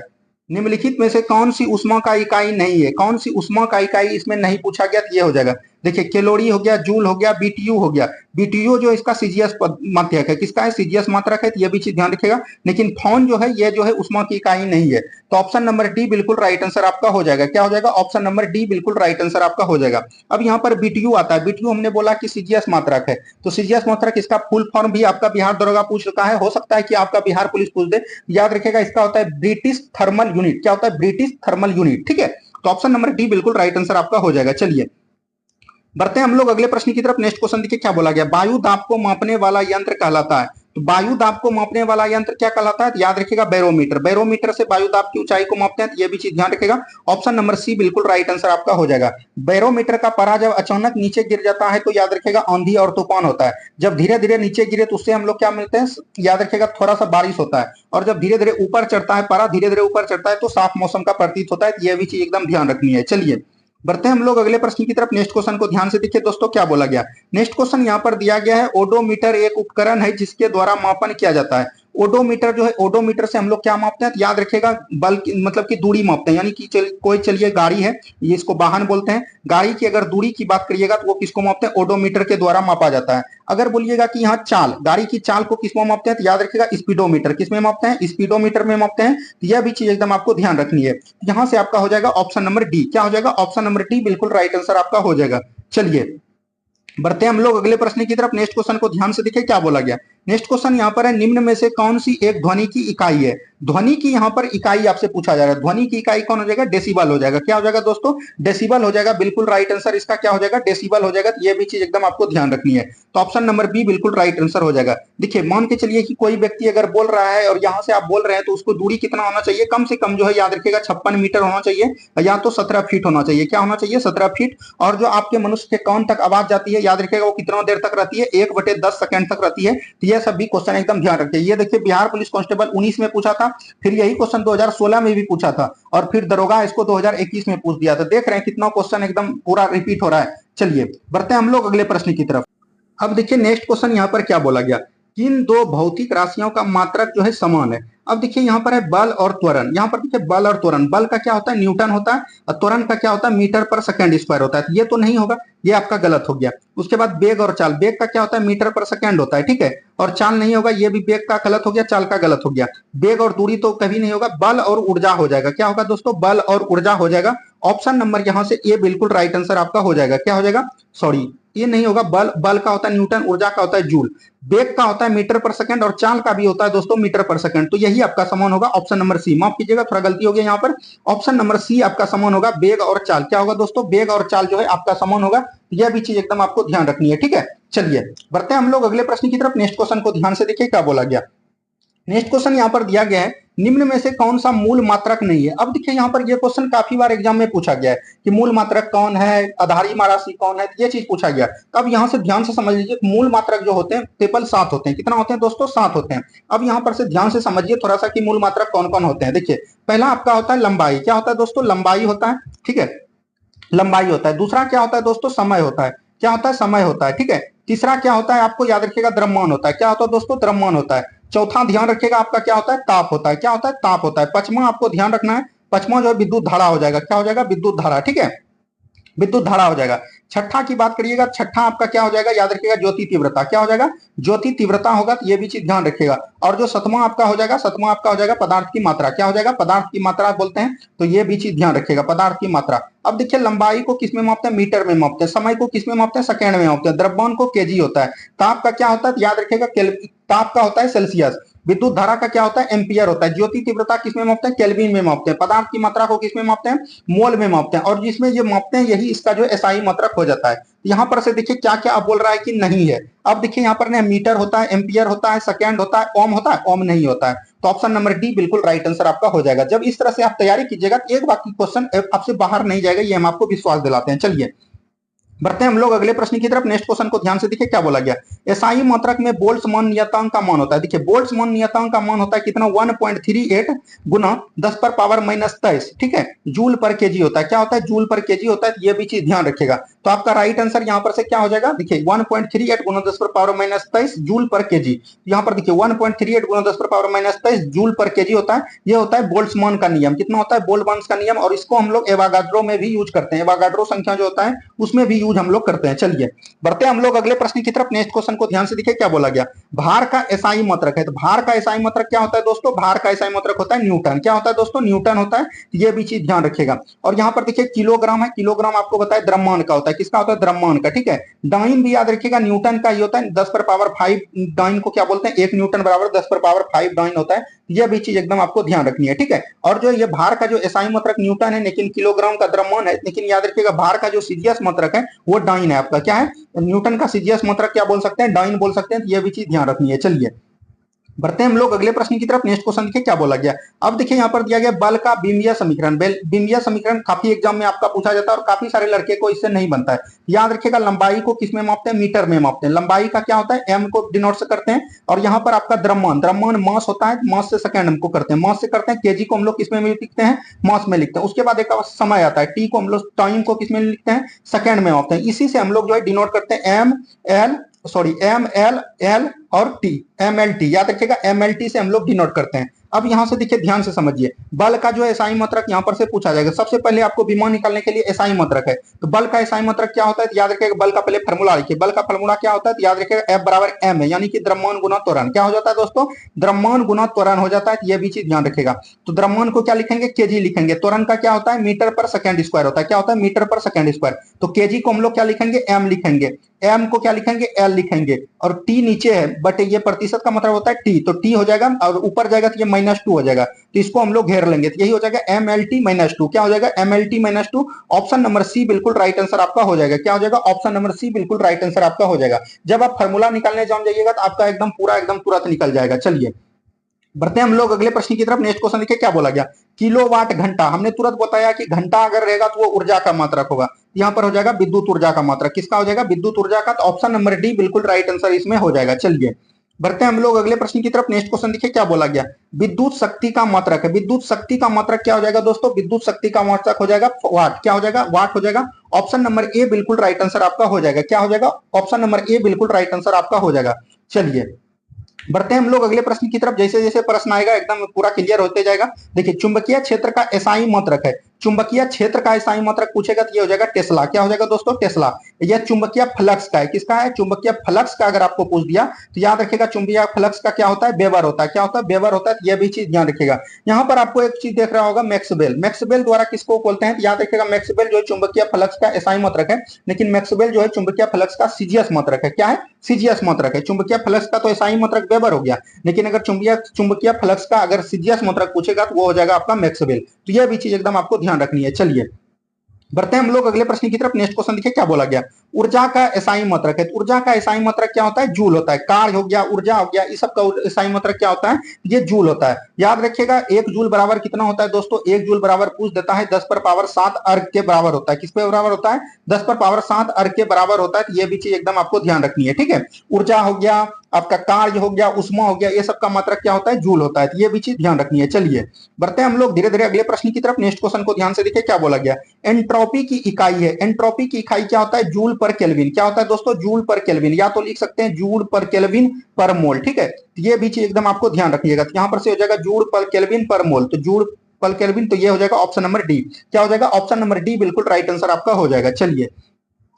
Speaker 1: निम्नलिखित में से कौन सी उष्मा का इकाई नहीं है? कौन सी उष्मा का इकाई इसमें नहीं पूछा गया? तो ये हो जाएगा, देखिए कैलोरी हो गया, जूल हो गया, बीटीयू हो गया। बीटीयू जो इसका सीजीएस मात्रक है, किसका है? सीजीएस मात्रक है, तो ये भी चीज ध्यान रखिएगा। लेकिन फोन जो है ये जो है उष्मा की इकाई नहीं है। तो ऑप्शन नंबर डी बिल्कुल राइट आंसर आपका हो जाएगा। क्या हो जाएगा? ऑप्शन नंबर डी बिल्कुल राइट आंसर आपका हो जाएगा। अब यहाँ पर बीटीयू आता है, बीटीयू हमने बोला कि सीजीएस मात्रक है। तो सीजीएस मात्रक इसका फुल फॉर्म भी आपका बिहार दरोगा पूछ चुका है, हो सकता है कि आपका बिहार पुलिस पूछ दे। याद रखिएगा, इसका होता है ब्रिटिश थर्मल यूनिट। क्या होता है? British thermal unit. ठीक है, तो ऑप्शन नंबर डी बिल्कुल राइट आंसर आपका हो जाएगा। चलिए बढ़ते हैं हम लोग अगले प्रश्न की तरफ। नेक्स्ट क्वेश्चन देखिए क्या बोला गया। वायु दाब को मापने वाला यंत्र कहलाता है। तो वायु दाब को मापने वाला यंत्र क्या कहलाता है? तो याद रखिएगा बैरोमीटर। बैरोमीटर से वायु दाब की ऊंचाई को मापते हैं, तो ये भी चीज ध्यान रखिएगा। ऑप्शन नंबर सी बिल्कुल राइट आंसर आपका हो जाएगा। बैरोमीटर का पारा जब अचानक नीचे गिर जाता है तो याद रखिएगा आंधी और तूफान होता है। जब धीरे धीरे नीचे गिरे तो उससे हम लोग क्या मिलते हैं? याद रखिएगा थोड़ा सा बारिश होता है। और जब धीरे धीरे ऊपर चढ़ता है, पारा धीरे धीरे ऊपर चढ़ता है, तो साफ मौसम का प्रतीत होता है। तो यह भी चीज एकदम ध्यान रखनी है। चलिए बढ़ते हैं हम लोग अगले प्रश्न की तरफ। नेक्स्ट क्वेश्चन को ध्यान से देखिए दोस्तों क्या बोला गया। नेक्स्ट क्वेश्चन यहाँ पर दिया गया है, ओडोमीटर एक उपकरण है जिसके द्वारा मापन किया जाता है। ओडोमीटर जो है, ओडोमीटर से हम लोग क्या मापते हैं? तो याद रखिएगा बल मतलब कि दूरी मापते हैं। यानी कि कोई चलिए गाड़ी है, ये इसको वाहन बोलते हैं। गाड़ी की अगर दूरी की बात करिएगा तो वो किसको मापते हैं? ओडोमीटर के द्वारा मापा जाता है। अगर बोलिएगा कि यहाँ चाल, गाड़ी की चाल को किसमें मापते हैं? तो याद रखिएगा स्पीडोमीटर। किसमें मापते हैं? स्पीडोमीटर में मापते हैं। तो यह भी चीज एकदम आपको ध्यान रखनी है। यहाँ से आपका हो जाएगा ऑप्शन नंबर डी। क्या हो जाएगा? ऑप्शन नंबर डी बिल्कुल राइट आंसर आपका हो जाएगा। चलिए बढ़ते हैं हम लोग अगले प्रश्न की तरफ। नेक्स्ट क्वेश्चन को ध्यान से देखिए क्या बोला गया। नेक्स्ट क्वेश्चन यहाँ पर है, निम्न में से कौन सी एक ध्वनि की इकाई है? ध्वनि की यहाँ पर इकाई आपसे पूछा जा रहा है। ध्वनि की इकाई कौन हो जाएगा? डेसिबल हो जाएगा। क्या हो जाएगा दोस्तों? डेसिबल हो जाएगा। बिल्कुल राइट आंसर इसका क्या हो जाएगा? डेसिबल हो जाएगा। तो ये भी चीज एकदम आपको ध्यान रखनी है। तो ऑप्शन नंबर बी बिल्कुल राइट आंसर हो जाएगा। देखिए मान के चलिए कि कोई व्यक्ति अगर बोल रहा है और यहाँ से आप बोल रहे हैं, तो उसको दूरी कितना होना चाहिए? कम से कम जो है याद रखिएगा 56 मीटर होना चाहिए, या तो 17 फीट होना चाहिए। क्या होना चाहिए? 17 फीट। और जो आपके मनुष्य के कान तक आवाज जाती है, याद रखिएगा वो कितना देर तक रहती है? 1/10 सेकंड तक रहती है। तो यह सब भी क्वेश्चन एकदम ध्यान रखिए। ये देखिए बिहार पुलिस कांस्टेबल 19 में पूछा था, फिर यही क्वेश्चन 2016 में भी पूछा था, और फिर दरोगा इसको 2021 में पूछ दिया था। देख रहे हैं कितना क्वेश्चन एकदम पूरा रिपीट हो रहा है। चलिए बढ़ते हैं हम लोग अगले प्रश्न की तरफ। अब देखिए नेक्स्ट क्वेश्चन यहाँ पर क्या बोला गया। किन दो भौतिक राशियों का मात्रक जो है समान है? अब देखिए यहाँ पर है बल और त्वरण। यहाँ पर देखिए बल और त्वरण, बल का क्या होता है? न्यूटन होता है, और त्वरण का क्या होता है? मीटर पर सेकंड स्क्वायर होता है। तो ये तो नहीं होगा, ये आपका गलत हो गया। उसके बाद बेग और चाल, बेग का क्या होता है? मीटर पर सेकंड होता है। ठीक है, और चाल नहीं होगा, ये भी बेग का गलत हो गया, चाल का गलत हो गया। बेग और दूरी तो कभी नहीं होगा। बल और ऊर्जा हो जाएगा। क्या होगा दोस्तों? बल और ऊर्जा हो जाएगा। ऑप्शन नंबर यहाँ से ए बिल्कुल राइट आंसर आपका हो जाएगा। क्या हो जाएगा? सॉरी, ये नहीं होगा। बल, बल का होता है न्यूटन, ऊर्जा का होता है जूल, बेग का होता है मीटर पर सेकंड, और चाल का भी होता है दोस्तों मीटर पर सेकंड। तो यही आपका समान होगा ऑप्शन नंबर सी। माफ कीजिएगा थोड़ा गलती हो गया यहाँ पर। ऑप्शन नंबर सी आपका समान होगा, बेग और चाल। क्या होगा दोस्तों? बेग और चाल जो है आपका समान होगा। यह भी चीज एकदम आपको ध्यान रखनी है। ठीक है, चलिए बढ़ते हैं हम लोग अगले प्रश्न की तरफ। नेक्स्ट क्वेश्चन को ध्यान से देखिए क्या बोला गया। नेक्स्ट क्वेश्चन यहाँ पर दिया गया है, निम्न में से कौन सा मूल मात्रक नहीं है? अब देखिए यहाँ पर ये क्वेश्चन काफी बार एग्जाम में पूछा गया है कि मूल मात्रक कौन है, आधारी राशि कौन है, ये चीज पूछा गया। तो अब यहाँ से ध्यान से समझ लीजिए, मूल मात्रक जो होते हैं ट्रिपल 7 होते हैं। कितना होते हैं दोस्तों? 7 होते हैं। अब यहाँ पर से ध्यान से समझिए थोड़ा सा कि मूल मात्रक कौन कौन होते हैं। देखिए पहला आपका होता है लंबाई। क्या होता है दोस्तों? लंबाई होता है। ठीक है, लंबाई होता है। दूसरा क्या होता है दोस्तों? समय होता है। क्या होता है? समय होता है। ठीक है, तीसरा क्या होता है? आपको याद रखिएगा द्रव्यमान होता है। क्या होता है दोस्तों? द्रव्यमान होता है। चौथा ध्यान रखिएगा आपका क्या होता है? ताप होता है। क्या होता है? ताप होता है। पांचवा आपको ध्यान रखना है, पांचवा जो है विद्युत धारा हो जाएगा। क्या हो जाएगा? विद्युत धारा। ठीक है, विद्युत धारा हो जाएगा। छठा की बात करिएगा, छठा आपका क्या हो जाएगा? याद रखिएगा ज्योति तीव्रता। क्या हो जाएगा? ज्योति तीव्रता होगा। तो ये भी चीज ध्यान रखिएगा। और जो सतमा आपका हो जाएगा, सतमा आपका हो जाएगा पदार्थ की मात्रा। क्या हो जाएगा? पदार्थ की मात्रा बोलते हैं। तो ये भी चीज ध्यान रखिएगा, पदार्थ की मात्रा। अब देखिए लंबाई को किस में मापते हैं? मीटर में मापते हैं। समय को किस में मापते हैं? सेकंड में मापते हैं। द्रव्यमान को केजी होता है। ताप का क्या होता है? याद रखिएगा ताप का होता है सेल्सियस। विद्युत धारा का क्या होता है? एम्पियर होता है। ज्योति तीव्रता किसमें मापते हैं? केल्विन में मापते हैं। पदार्थ की मात्रा को किसमें मापते हैं? मोल में मापते हैं। और जिसमें ये मापते हैं यही इसका जो एसआई मात्रक हो जाता है। यहाँ पर से देखिए क्या क्या अब बोल रहा है कि नहीं है। अब देखिए यहाँ पर मीटर होता है, एम्पियर होता है, सेकेंड होता है, ओम होता है, ओम नहीं होता है। तो ऑप्शन नंबर डी बिल्कुल राइट आंसर आपका हो जाएगा। जब इस तरह से आप तैयारी कीजिएगा तो एक बाकी क्वेश्चन आपसे बाहर नहीं जाएगा, ये हम आपको विश्वास दिलाते हैं। चलिए बढ़ते हैं हम लोग अगले प्रश्न की तरफ। नेक्स्ट क्वेश्चन को ध्यान से देखिए क्या बोला गया। एसआई मात्रक में बोल्ट्जमान नियतांक का मान होता है। देखिए बोल्ट्जमान नियतांक का मान होता है कितना, 1.38 गुना 10 पर पावर माइनस 23, ठीक है, जूल पर केजी होता है। क्या होता है, जूल पर केजी होता है। ये भी चीज ध्यान रखिएगा। तो आपका राइट आंसर यहाँ पर से क्या हो जाएगा, देखिए 1.38 गुना 10 पर पावर माइनस 23 जूल पर केजी। यहाँ पर देखिए 1.38 गुना 10 पर पावर माइनस 23 जूल पर केजी होता है। ये होता है बोल्ट्जमान का नियम। कितना होता है, बोल्ट्जमान का नियम। और इसको हम लोग एवागाड्रो में भी यूज करते हैं। एवागाड्रो संख्या जो होता है उसमें भी यूज हम लोग करते हैं। चलिए बढ़ते हैं हम लोग अगले प्रश्न की तरफ। नेक्स्ट क्वेश्चन को ध्यान से देखिए क्या बोला गया। भार का एसआई मात्रक है। तो भार का एसआई मात्रक क्या होता है दोस्तों, भार का एसआई मात्रक होता है न्यूटन। क्या होता है दोस्तों, न्यूटन होता है। ये भी चीज ध्यान रखिएगा। और यहाँ पर देखिए किलोग्राम है। किलोग्राम आपको बताया द्रव्यमान का होता है। किसका होता है, द्रव्यमान का, ठीक है। डाइन भी याद रखिएगा न्यूटन का ही होता है। 10 पर पावर 5 डाइन को क्या बोलते हैं, 1 न्यूटन बराबर 10 पर पावर 5 डाइन होता है। यह भी चीज एकदम आपको ध्यान रखनी है, ठीक है। और जो ये भार का जो एसआई मात्रक न्यूटन है, लेकिन किलोग्राम का द्रव्यमान है। लेकिन याद रखिएगा भार का जो सीजीएस मात्रक है वो डाइन है आपका। क्या है, न्यूटन का सीजीएस मात्रक क्या बोल सकते हैं, डाइन बोल सकते हैं। तो ये भी चीज ध्यान रखनी है। चलिए बढ़ते हैं हम लोग अगले प्रश्न की तरफ। नेक्स्ट क्वेश्चन देखिए क्या बोला गया। अब देखिए यहाँ पर दिया गया बल का बिंबिया समीकरण। बिंबिया समीकरण काफी एग्जाम में आपका पूछा जाता है और काफी सारे लड़के को इससे नहीं बनता है। याद रखिएगा लंबाई को किस में मापते हैं, मीटर में मापते हैं। लंबाई का क्या होता है, एम को डिनोट से करते हैं। और यहाँ पर आपका द्रव्यमान, द्रव्यमान मास होता है, मास से सेकंड को करते हैं, मास से करते हैं। केजी को हम लोग किस में लिखते हैं, मास में लिखते हैं। उसके बाद एक समय आता है, टी को हम लोग टाइम को किस में लिखते हैं, सेकंड में मापते हैं। इसी से हम लोग जो है डिनोट करते हैं एम एल एल और टी, एम एल टी। याद रखिएगा एम एल टी से हम लोग डिनोट करते हैं। अब यहां से देखिए ध्यान से समझिए, बल का जो एसआई मात्रक यहां पर से पूछा जाएगा। सबसे पहले आपको विमान निकालने के लिए एसआई मात्रक है। तो बल का एसआई मात्रक क्या होता है, याद रखिएगा बल का पहले फार्मूला लिखिए। बल का फार्मूला क्या होता है, याद रखिएगा एफ बराबर एम है, यानी कि द्रव्यमान गुना त्वरण। क्या हो जाता है दोस्तों, द्रव्यमान गुना त्वरण हो जाता है। ये भी चीज ध्यान रखिएगा। तो द्रव्यमान को क्या लिखेंगे, केजी लिखेंगे। त्वरण का क्या होता है, मीटर पर सेकंड स्क्वायर होता है। क्या होता है, मीटर पर सेकंड स्क्वायर। तो केजी को हम लोग क्या लिखेंगे, एम लिखेंगे। एम को क्या लिखेंगे, एल लिखेंगे। और टी नीचे है बट ये प्रतिशत का मतलब होता है टी, तो टी हो जाएगा। और ऊपर जाएगा तो ये -2 हो जाएगा। तो इसको हम लोग घेर लेंगे। तो यही हो जाएगा एम एल टी -2। क्या हो जाएगा, M L T -2। Option number C बिल्कुल राइट आंसर आपका हो जाएगा। क्या हो जाएगा, ऑप्शन नंबर सी बिल्कुल राइट आंसर आपका हो जाएगा। जब आप फार्मूला निकालने जाइएगा तो आपका एकदम पूरा एकदम तुरंत निकल जाएगा। चलिए बढ़ते हैं हम लोग अगले प्रश्न की तरफ। नेक्स्ट क्वेश्चन देखिए क्या बोला गया। किलोवाट घंटा, हमने तुरंत बताया कि घंटा अगर रहेगा तो वो ऊर्जा का मात्रक होगा। यहाँ पर हो जाएगा विद्युत ऊर्जा का मात्रक। किसका हो जाएगा, विद्युत ऊर्जा का। तो ऑप्शन नंबर डी बिल्कुल राइट आंसर इसमें हो जाएगा। चलिए बढ़ते हैं हम लोग अगले प्रश्न की तरफ। नेक्स्ट क्वेश्चन देखिए क्या बोला गया। विद्युत शक्ति का मात्रक है। विद्युत शक्ति का मात्रक क्या हो जाएगा दोस्तों, विद्युत शक्ति का मात्रक हो जाएगा वाट। क्या हो जाएगा, वाट हो जाएगा। ऑप्शन नंबर ए बिल्कुल राइट आंसर आपका हो जाएगा। क्या हो जाएगा, ऑप्शन नंबर ए बिल्कुल राइट आंसर आपका हो जाएगा। चलिए बढ़ते हैं हम लोग अगले प्रश्न की तरफ। जैसे जैसे प्रश्न आएगा एकदम पूरा क्लियर होते जाएगा। देखिए चुंबकीय क्षेत्र का एसआई मात्रक है। चुंबकीय क्षेत्र का एसआई मात्रक पूछेगा तो ये हो जाएगा टेस्ला। क्या हो जाएगा दोस्तों, टेस्ला। यह चुंबकीय फ्लक्स का है। किसका है, चुंबकीय फ्लक्स का। अगर आपको पूछ दिया तो याद रखिएगा चुंबकीय फ्लक्स का क्या होता है, वेबर होता है। क्या होता है, वेबर होता है। यह भी चीज ध्यान रखिएगा। यहाँ पर आपको एक चीज देख रहा होगा, मैक्सवेल। मैक्सवेल द्वारा किसको बोलते हैं, याद रखिएगा मैक्सवेल जो है चुंबकीय फ्लक्स का एसआई मात्रक है। लेकिन मैक्सवेल जो है चुंबकीय फ्लक्स का सीजीएस मात्रक है। क्या है, सीजीएस मात्रक है। चुंबकीय फ्लक्स का तो एसआई मात्रक वेबर हो गया। लेकिन अगर चुंबकीय फ्लक्स का अगर सीजीएस मात्रक पूछेगा तो वो हो जाएगा आपका मैक्सवेल। तो यह भी चीज एकदम आपको ध्यान रखनी है। चलिए बढ़ते हैं हम लोग अगले प्रश्न की तरफ। नेक्स्ट क्वेश्चन देखिए क्या बोला गया। ऊर्जा का एसआई मात्रक है। तो ऊर्जा का एसआई मात्रक क्या होता है, जूल होता है। कार्य हो गया, ऊर्जा हो गया, इस सब का एसआई मात्रक क्या होता है, ये जूल होता है। याद रखिएगा 1 जूल बराबर कितना होता है दोस्तों, 1 जूल बराबर पूछ देता है 10 पर पावर 7 अर्ग के बराबर होता है। किस पे बराबर होता है, 10 पर पावर 7 अर्ग के बराबर होता है। तो ये भी चीज एकदम आपको ध्यान रखनी है, ठीक है। ऊर्जा हो गया, आपका कार्य हो गया, उष्मा हो गया, ये सब का मात्रक क्या होता है, जूल होता है। तो ये भी चीज ध्यान रखनी है। चलिए बढ़ते हैं हम लोग धीरे धीरे अगले प्रश्न की तरफ। नेक्स्ट क्वेश्चन को ध्यान से देखिए क्या बोला गया। एंट्रोपी की इकाई है। एंट्रोपी की इकाई क्या होता है, जूल पर केल्विन। क्या होता है दोस्तों, जूल पर केल्विन। या तो लिख सकते हैं जूल पर केल्विन पर मोल, ठीक है। ये भी चीज एकदम आपको ध्यान रखिएगा। तो यहाँ पर से हो जाएगा जूल पर केल्विन पर मोल। तो जूल पर केल्विन, तो ये हो जाएगा ऑप्शन नंबर डी। क्या हो जाएगा, ऑप्शन नंबर डी बिल्कुल राइट आंसर आपका हो जाएगा। चलिए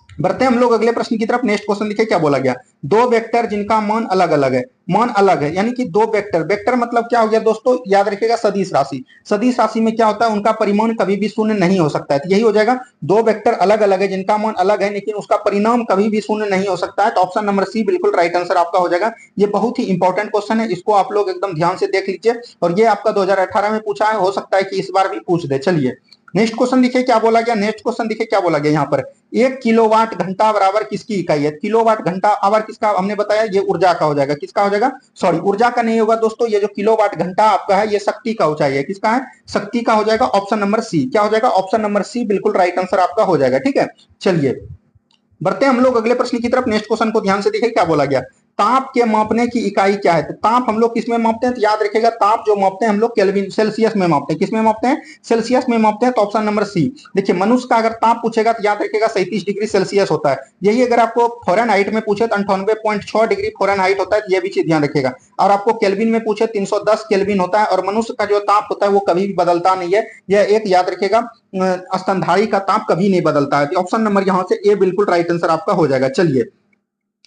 Speaker 1: बढ़ते हैं हम लोग अगले प्रश्न की तरफ। नेक्स्ट क्वेश्चन देखिए क्या बोला गया। दो वेक्टर जिनका मान अलग अलग है, मान अलग है, यानी कि दो वेक्टर। वेक्टर मतलब क्या हो गया दोस्तों, याद रखिएगा सदिश राशि। सदिश राशि में क्या होता है, उनका परिमाण कभी भी शून्य नहीं हो सकता है। तो यही हो जाएगा, दो वेक्टर अलग अलग है जिनका मान अलग है लेकिन उसका परिणाम कभी भी शून्य नहीं हो सकता है। तो ऑप्शन नंबर सी बिल्कुल राइट आंसर आपका हो जाएगा। ये बहुत ही इंपॉर्टेंट क्वेश्चन है, इसको आप लोग एकदम ध्यान से देख लीजिए। और ये आपका 2018 में पूछा है, हो सकता है कि इस बार भी पूछ दे। चलिए नेक्स्ट क्वेश्चन देखिए क्या बोला गया, नेक्स्ट क्वेश्चन देखिए क्या बोला गया यहाँ पर, 1 किलोवाट घंटा बराबर किसकी इकाई है। किलोवाट घंटा आवर किसका हमने बताया, ये ऊर्जा का हो जाएगा, किसका हो जाएगा, सॉरी ऊर्जा का नहीं होगा दोस्तों, ये जो किलोवाट घंटा आपका है ये शक्ति का ऊंचाई है, किसका है, शक्ति का हो जाएगा। ऑप्शन नंबर सी क्या हो जाएगा, ऑप्शन नंबर सी बिल्कुल राइट आंसर आपका हो जाएगा। ठीक है, चलिए बढ़ते हैं हम लोग अगले प्रश्न की तरफ। नेक्स्ट क्वेश्चन को ध्यान से देखिए क्या बोला गया, ताप के मापने की इकाई क्या है। तो ताप हम लोग किसमें मापते हैं, तो याद रखिएगा ताप जो मापते हैं हम लोग केल्विन सेल्सियस में मापते हैं, किसमें मापते हैं, सेल्सियस में मापते हैं। तो ऑप्शन नंबर सी, देखिए मनुष्य का अगर ताप पूछेगा तो याद रखिएगा 37 डिग्री सेल्सियस होता है। यही अगर आपको फॉरेनहाइट में पूछे तो 98.6 डिग्री फॉरेनहाइट होता है, तो ये भी चीज ध्यान रखिएगा। और आपको केल्विन में पूछे 310 केल्विन होता है। और मनुष्य का जो ताप होता है वो कभी भी बदलता नहीं है, यह एक याद रखिएगा स्तनधारी का ताप कभी नहीं बदलता है। ऑप्शन नंबर यहां से ए बिल्कुल राइट आंसर आपका हो जाएगा। चलिए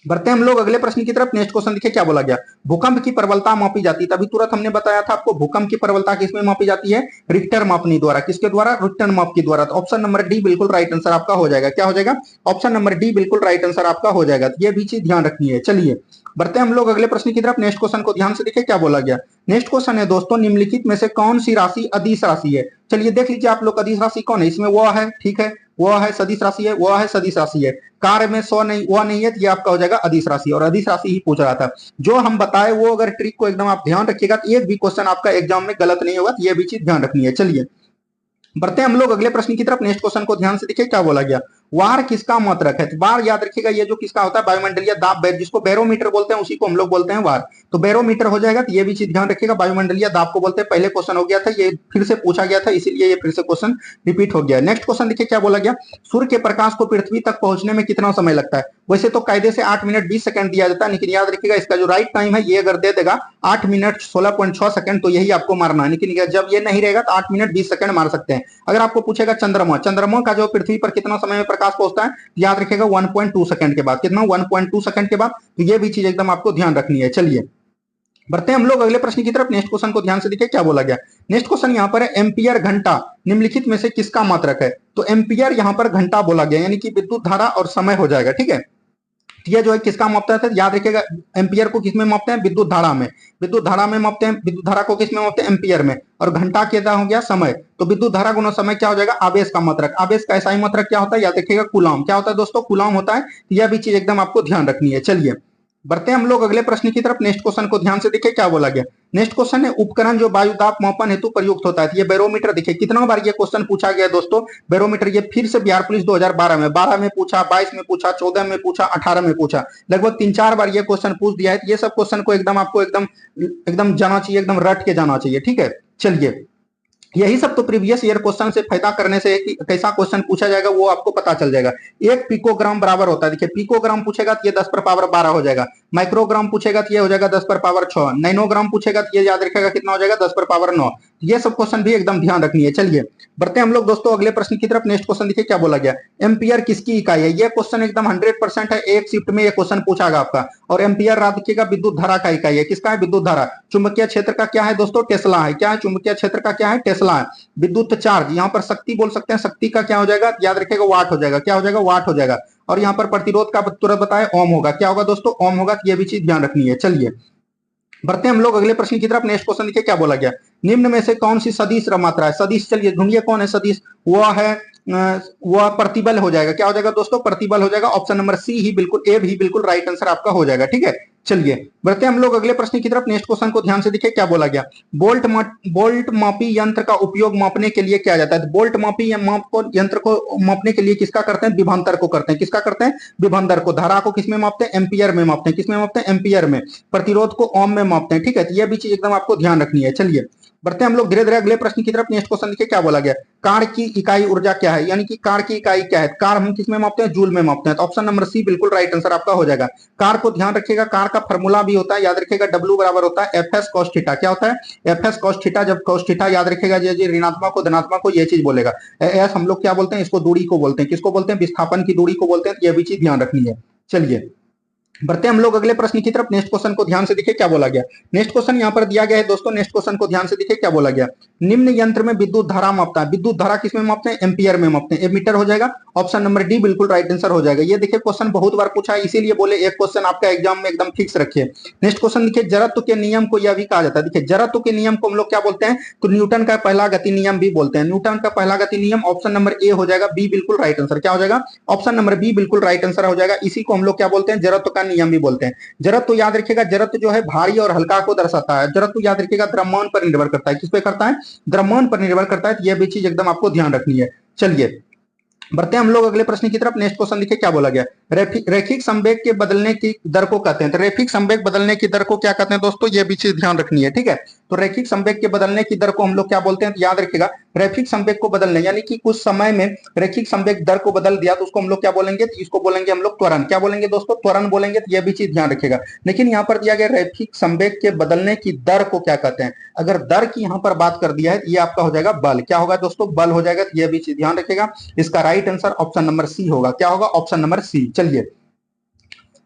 Speaker 1: बढ़ते हैं हम लोग अगले प्रश्न की तरफ। नेक्स्ट क्वेश्चन देखिए क्या बोला गया, भूकंप की प्रबलता मापी जाती है। तभी तुरंत हमने बताया था आपको भूकंप की प्रबलता किसमें मापी जाती है, रिक्टर मापनी द्वारा, किसके द्वारा, रिक्टर माप के द्वारा। तो ऑप्शन नंबर डी बिल्कुल राइट आंसर आपका हो जाएगा। क्या हो जाएगा, ऑप्शन नंबर डी बिल्कुल राइट आंसर आपका हो जाएगा। तो ये भी चीज ध्यान रखनी है। चलिए बढ़ते हैं हम लोग अगले प्रश्न की तरफ। नेक्स्ट क्वेश्चन को ध्यान से देखिए क्या बोला गया। नेक्स्ट क्वेश्चन है दोस्तों, निम्नलिखित में से कौन सी राशि अदिश राशि है। चलिए देख लीजिए आप लोग, अदिश राशि कौन है, इसमें वह है, ठीक है, वह है सदिश राशि है, वह है सदिश राशि है। कार्य में सौ नहीं, वह नहीं है, तो ये आपका हो जाएगा अदिश राशि। और अदिश राशि ही पूछ रहा था, जो हम बताए वो अगर ट्रिक को एकदम आप ध्यान रखिएगा तो एक भी क्वेश्चन आपका एग्जाम में गलत नहीं होगा, तो ये भी चीज ध्यान रखनी है। चलिए बढ़ते हैं हम लोग अगले प्रश्न की तरफ। नेक्स्ट क्वेश्चन को ध्यान से देखिए क्या बोला गया, वार किसका मात्रक है। तो वार याद रखिएगा ये जो किसका होता है, वायुमंडलीय दाब, जिसको बैरोमीटर बोलते हैं उसी को हम लोग बोलते हैं वार। तो बैरोमीटर हो जाएगा, तो ये भी चीज ध्यान रखिएगा, वायुमंडलीय दाब को बोलते हैं। पहले क्वेश्चन हो गया था, ये फिर से पूछा गया था, इसीलिए ये फिर से क्वेश्चन रिपीट हो गया। नेक्स्ट क्वेश्चन देखिए क्या बोला गया, सूर्य के प्रकाश को पृथ्वी तक पहुंचने में कितना समय लगता है। वैसे तो कायदे से 8 मिनट 20 सेकंड दिया जाता है, लेकिन याद रखिएगा इसका जो राइट टाइम है ये अगर दे देगा 8 मिनट 16.6 सेकंड, तो यही आपको मारना है। लेकिन जब ये नहीं रहेगा तो 8 मिनट 20 सेकंड मार सकते हैं। अगर आपको पूछेगा चंद्रमा, चंद्रमा का जो पृथ्वी पर कितना समय में प्रकाश पहुंचता है, याद रखिएगा 1.2 सेकंड के बाद, कितना 1.2 सेकंड के बाद। तो ये भी चीज एकदम आपको ध्यान रखनी है। चलिए बढ़ते हैं हम लोग अगले प्रश्न की तरफ। नेक्स्ट क्वेश्चन को ध्यान से देखिए क्या बोला गया। नेक्स्ट क्वेश्चन यहाँ पर है, एम्पियर घंटा निम्नलिखित में से किसका मात्रक है। तो एम्पियर यहाँ पर घंटा बोला गया, यानी कि विद्युत धारा और समय हो जाएगा। ठीक है, ये जो है किसका मापता है, याद रखिएगा एम्पियर को किसमें मापते हैं, विद्युत धारा में, विद्युत धारा में मापते हैं। विद्युत धारा को किसमें मापते हैं, एम्पियर में। और घंटा क्या हो गया, समय। तो विद्युत धारा गुना समय क्या हो जाएगा, आवेश का मात्रक। आवेश का ऐसा ही मात्रक क्या होता है, याद रखिएगा कूलम। क्या होता है दोस्तों, कूलम होता है। यह भी चीज एकदम आपको ध्यान रखनी है। चलिए बढ़ते हैं हम लोग अगले प्रश्न की तरफ। नेक्स्ट क्वेश्चन को ध्यान से देखिए क्या बोला गया। नेक्स्ट क्वेश्चन है, उपकरण जो वायु दाब मापन हेतु प्रयुक्त होता है। ये बैरोमीटर। देखिए कितना बार ये क्वेश्चन पूछा गया दोस्तों, बैरोमीटर। ये फिर से बिहार पुलिस 2012 में, 12 में पूछा, 22 में पूछा, 14 में पूछा, 18 में पूछा, लगभग 3-4 बार ये क्वेश्चन पूछ दिया है। ये सब क्वेश्चन को एकदम आपको एकदम एकदम जाना चाहिए, एकदम रट के जाना चाहिए। ठीक है, चलिए यही सब तो प्रीवियस ईयर क्वेश्चन से फायदा करने से कि कैसा क्वेश्चन पूछा जाएगा वो आपको पता चल जाएगा। 1 पिकोग्राम बराबर होता है, देखिए पिकोग्राम पूछेगा तो ये 10 पर पावर 12 हो जाएगा। माइक्रोग्राम पूछेगा तो ये हो जाएगा 10 पर पावर 6। नैनोग्राम पूछेगा तो ये याद रखेगा कितना हो जाएगा, 10 पर पावर 9। ये सब क्वेश्चन भी एकदम ध्यान रखनी है। चलिए बढ़ते हैं हम लोग दोस्तों अगले प्रश्न की तरफ। नेक्स्ट क्वेश्चन देखिए क्या बोला गया, एम्पियर किसकी इकाई है। ये क्वेश्चन एकदम 100% है, एक शिफ्ट में ये क्वेश्चन पूछागा आपका। और एम्पियर याद रखिएगा विद्युत धारा का इकाई है, किसका है, विद्युत धारा। चुंबकीय क्षेत्र का क्या है दोस्तों, टेस्ला है। क्या है, चुंबकीय क्षेत्र का क्या है, टेस्ला है। विद्युत चार्ज, यहाँ पर शक्ति बोल सकते हैं, शक्ति का क्या हो जाएगा, याद रखिएगा वाट हो जाएगा। क्या हो जाएगा, वाट हो जाएगा। और यहाँ पर प्रतिरोध का तुरंत बताए ओम होगा। क्या होगा दोस्तों, ओम होगा। ये भी चीज ध्यान रखनी है। चलिए बढ़ते हैं हम लोग अगले प्रश्न की तरफ। नेक्स्ट क्वेश्चन देखिए क्या बोला गया, निम्न में से कौन सी सदिश मात्रा है। सदिश, चलिए ढूंढिए कौन है सदिश, वह है वह प्रतिबल हो जाएगा। क्या हो जाएगा दोस्तों, प्रतिबल हो जाएगा। ऑप्शन नंबर सी ही बिल्कुल, ए भी बिल्कुल राइट आंसर आपका हो जाएगा। ठीक है, चलिए बढ़ते हैं हम लोग अगले प्रश्न की तरफ। नेक्स्ट क्वेश्चन को ध्यान से देखिए क्या बोला गया, बोल्ट मापी यंत्र का उपयोग मापने के लिए किया जाता है। बोल्ट मापी यंत्र को मापने के लिए किसका करते हैं, विभवांतर को करते हैं। किसका करते हैं, विभवांतर को। धारा को किसमें मापते हैं, एम्पियर में मापते हैं। किसमें मापते हैं, एम्पियर में। प्रतिरोध को ओम में मापते हैं। ठीक है, तो यह भी चीज एकदम आपको ध्यान रखनी है। चलिए बढ़ते हैं हम लोग धीरे धीरे अगले प्रश्न की तरफ। नेक्स्ट क्वेश्चन देखिए क्या बोला गया, कार की इकाई ऊर्जा क्या है, यानी कि कार की इकाई क्या है। कार हम किसमें मापते हैं, जूल में मापते हैं। तो ऑप्शन नंबर सी बिल्कुल राइट आंसर आपका हो जाएगा। कार को ध्यान रखिएगा, कार का फॉर्मूला भी होता है, याद रखिएगा W बराबर होता है एफ एस कॉस थीटा। क्या होता है, एफ एस कॉस थीटा। जब कॉस थीटा याद रखिएगा, ये ऋणात्मक को धनात्मक को ये चीज बोलेगा। एस हम लोग क्या बोलते हैं, इसको दूरी को बोलते हैं। किसको बोलते हैं, विस्थापन की दूरी को बोलते हैं। ये भी चीज ध्यान रखनी है। चलिए बढ़ते हम लोग अगले प्रश्न की तरफ। नेक्स्ट क्वेश्चन को ध्यान से देखिए क्या बोला गया। नेक्स्ट क्वेश्चन यहाँ पर दिया गया है दोस्तों। नेक्स्ट क्वेश्चन को ध्यान से देखिए क्या बोला गया। निम्न यंत्र में विद्युत धारा मापता है। विद्युत धारा किसमें मापते हैं? एम्पियर में मापते हैं। एमीटर हो जाएगा। ऑप्शन नंबर डी बिल्कुल राइट आंसर हो जाएगा। ये देखिए क्वेश्चन बहुत बार पूछा है, इसीलिए बोले एक क्वेश्चन आपका एग्जाम में एकदम फिक्स रखिए। नेक्स्ट क्वेश्चन देखिए, जड़त्व के नियम को यह भी कहा जाता है। देखिए जड़त्व के नियम को हम लोग क्या बोलते हैं? तो न्यूटन का पहला गति नियम भी बोलते हैं। न्यूटन का पहला गति नियम ऑप्शन नंबर ए हो जाएगा। बी बिल्कुल राइट आंसर। क्या हो जाएगा? ऑप्शन नंबर बी बिल्कुल राइट आंसर हो जाएगा। इसी को हम लोग क्या बोलते हैं? जड़त्व का नियम भी बोलते हैं। जड़त्व याद रखिएगा, जड़त्व जो है भारी और हल्का को दर्शाता है। जड़त्व याद रखिएगा द्रव्यमान पर निर्भर करता है। किस पे करता है? द्रव्यमान पर निर्भर करता है। यह भी चीज एकदम आपको ध्यान रखनी है। चलिए बढ़ते हैं हम लोग अगले प्रश्न की तरफ। नेक्स्ट क्वेश्चन देखिए क्या बोला गया। रैखिक संवेग के बदलने की दर को कहते हैं। तो रैखिक संवेग बदलने की दर को क्या कहते हैं दोस्तों? ये भी चीज ध्यान रखनी है, ठीक है। तो रैखिक संवेग के बदलने की दर को हम लोग क्या बोलते हैं? तो याद रखिएगा, रैखिक संवेग को बदलने यानी कि कुछ समय में रैखिक संवेग दर को बदल दिया तो उसको हम लोग क्या बोलेंगे? तो इसको बोलेंगे हम लोग त्वरण। क्या बोलेंगे दोस्तों? त्वरण बोलेंगे। तो यह भी चीज ध्यान रखिएगा। लेकिन यहाँ पर दिया गया रैखिक संवेग के बदलने की दर को क्या कहते हैं? अगर दर की यहाँ पर बात कर दिया है, ये आपका हो जाएगा बल। क्या होगा दोस्तों? बल हो जाएगा। तो यह भी चीज ध्यान रखिएगा। इसका right answer option number C होगा। क्या होगा? Option number C. चलिए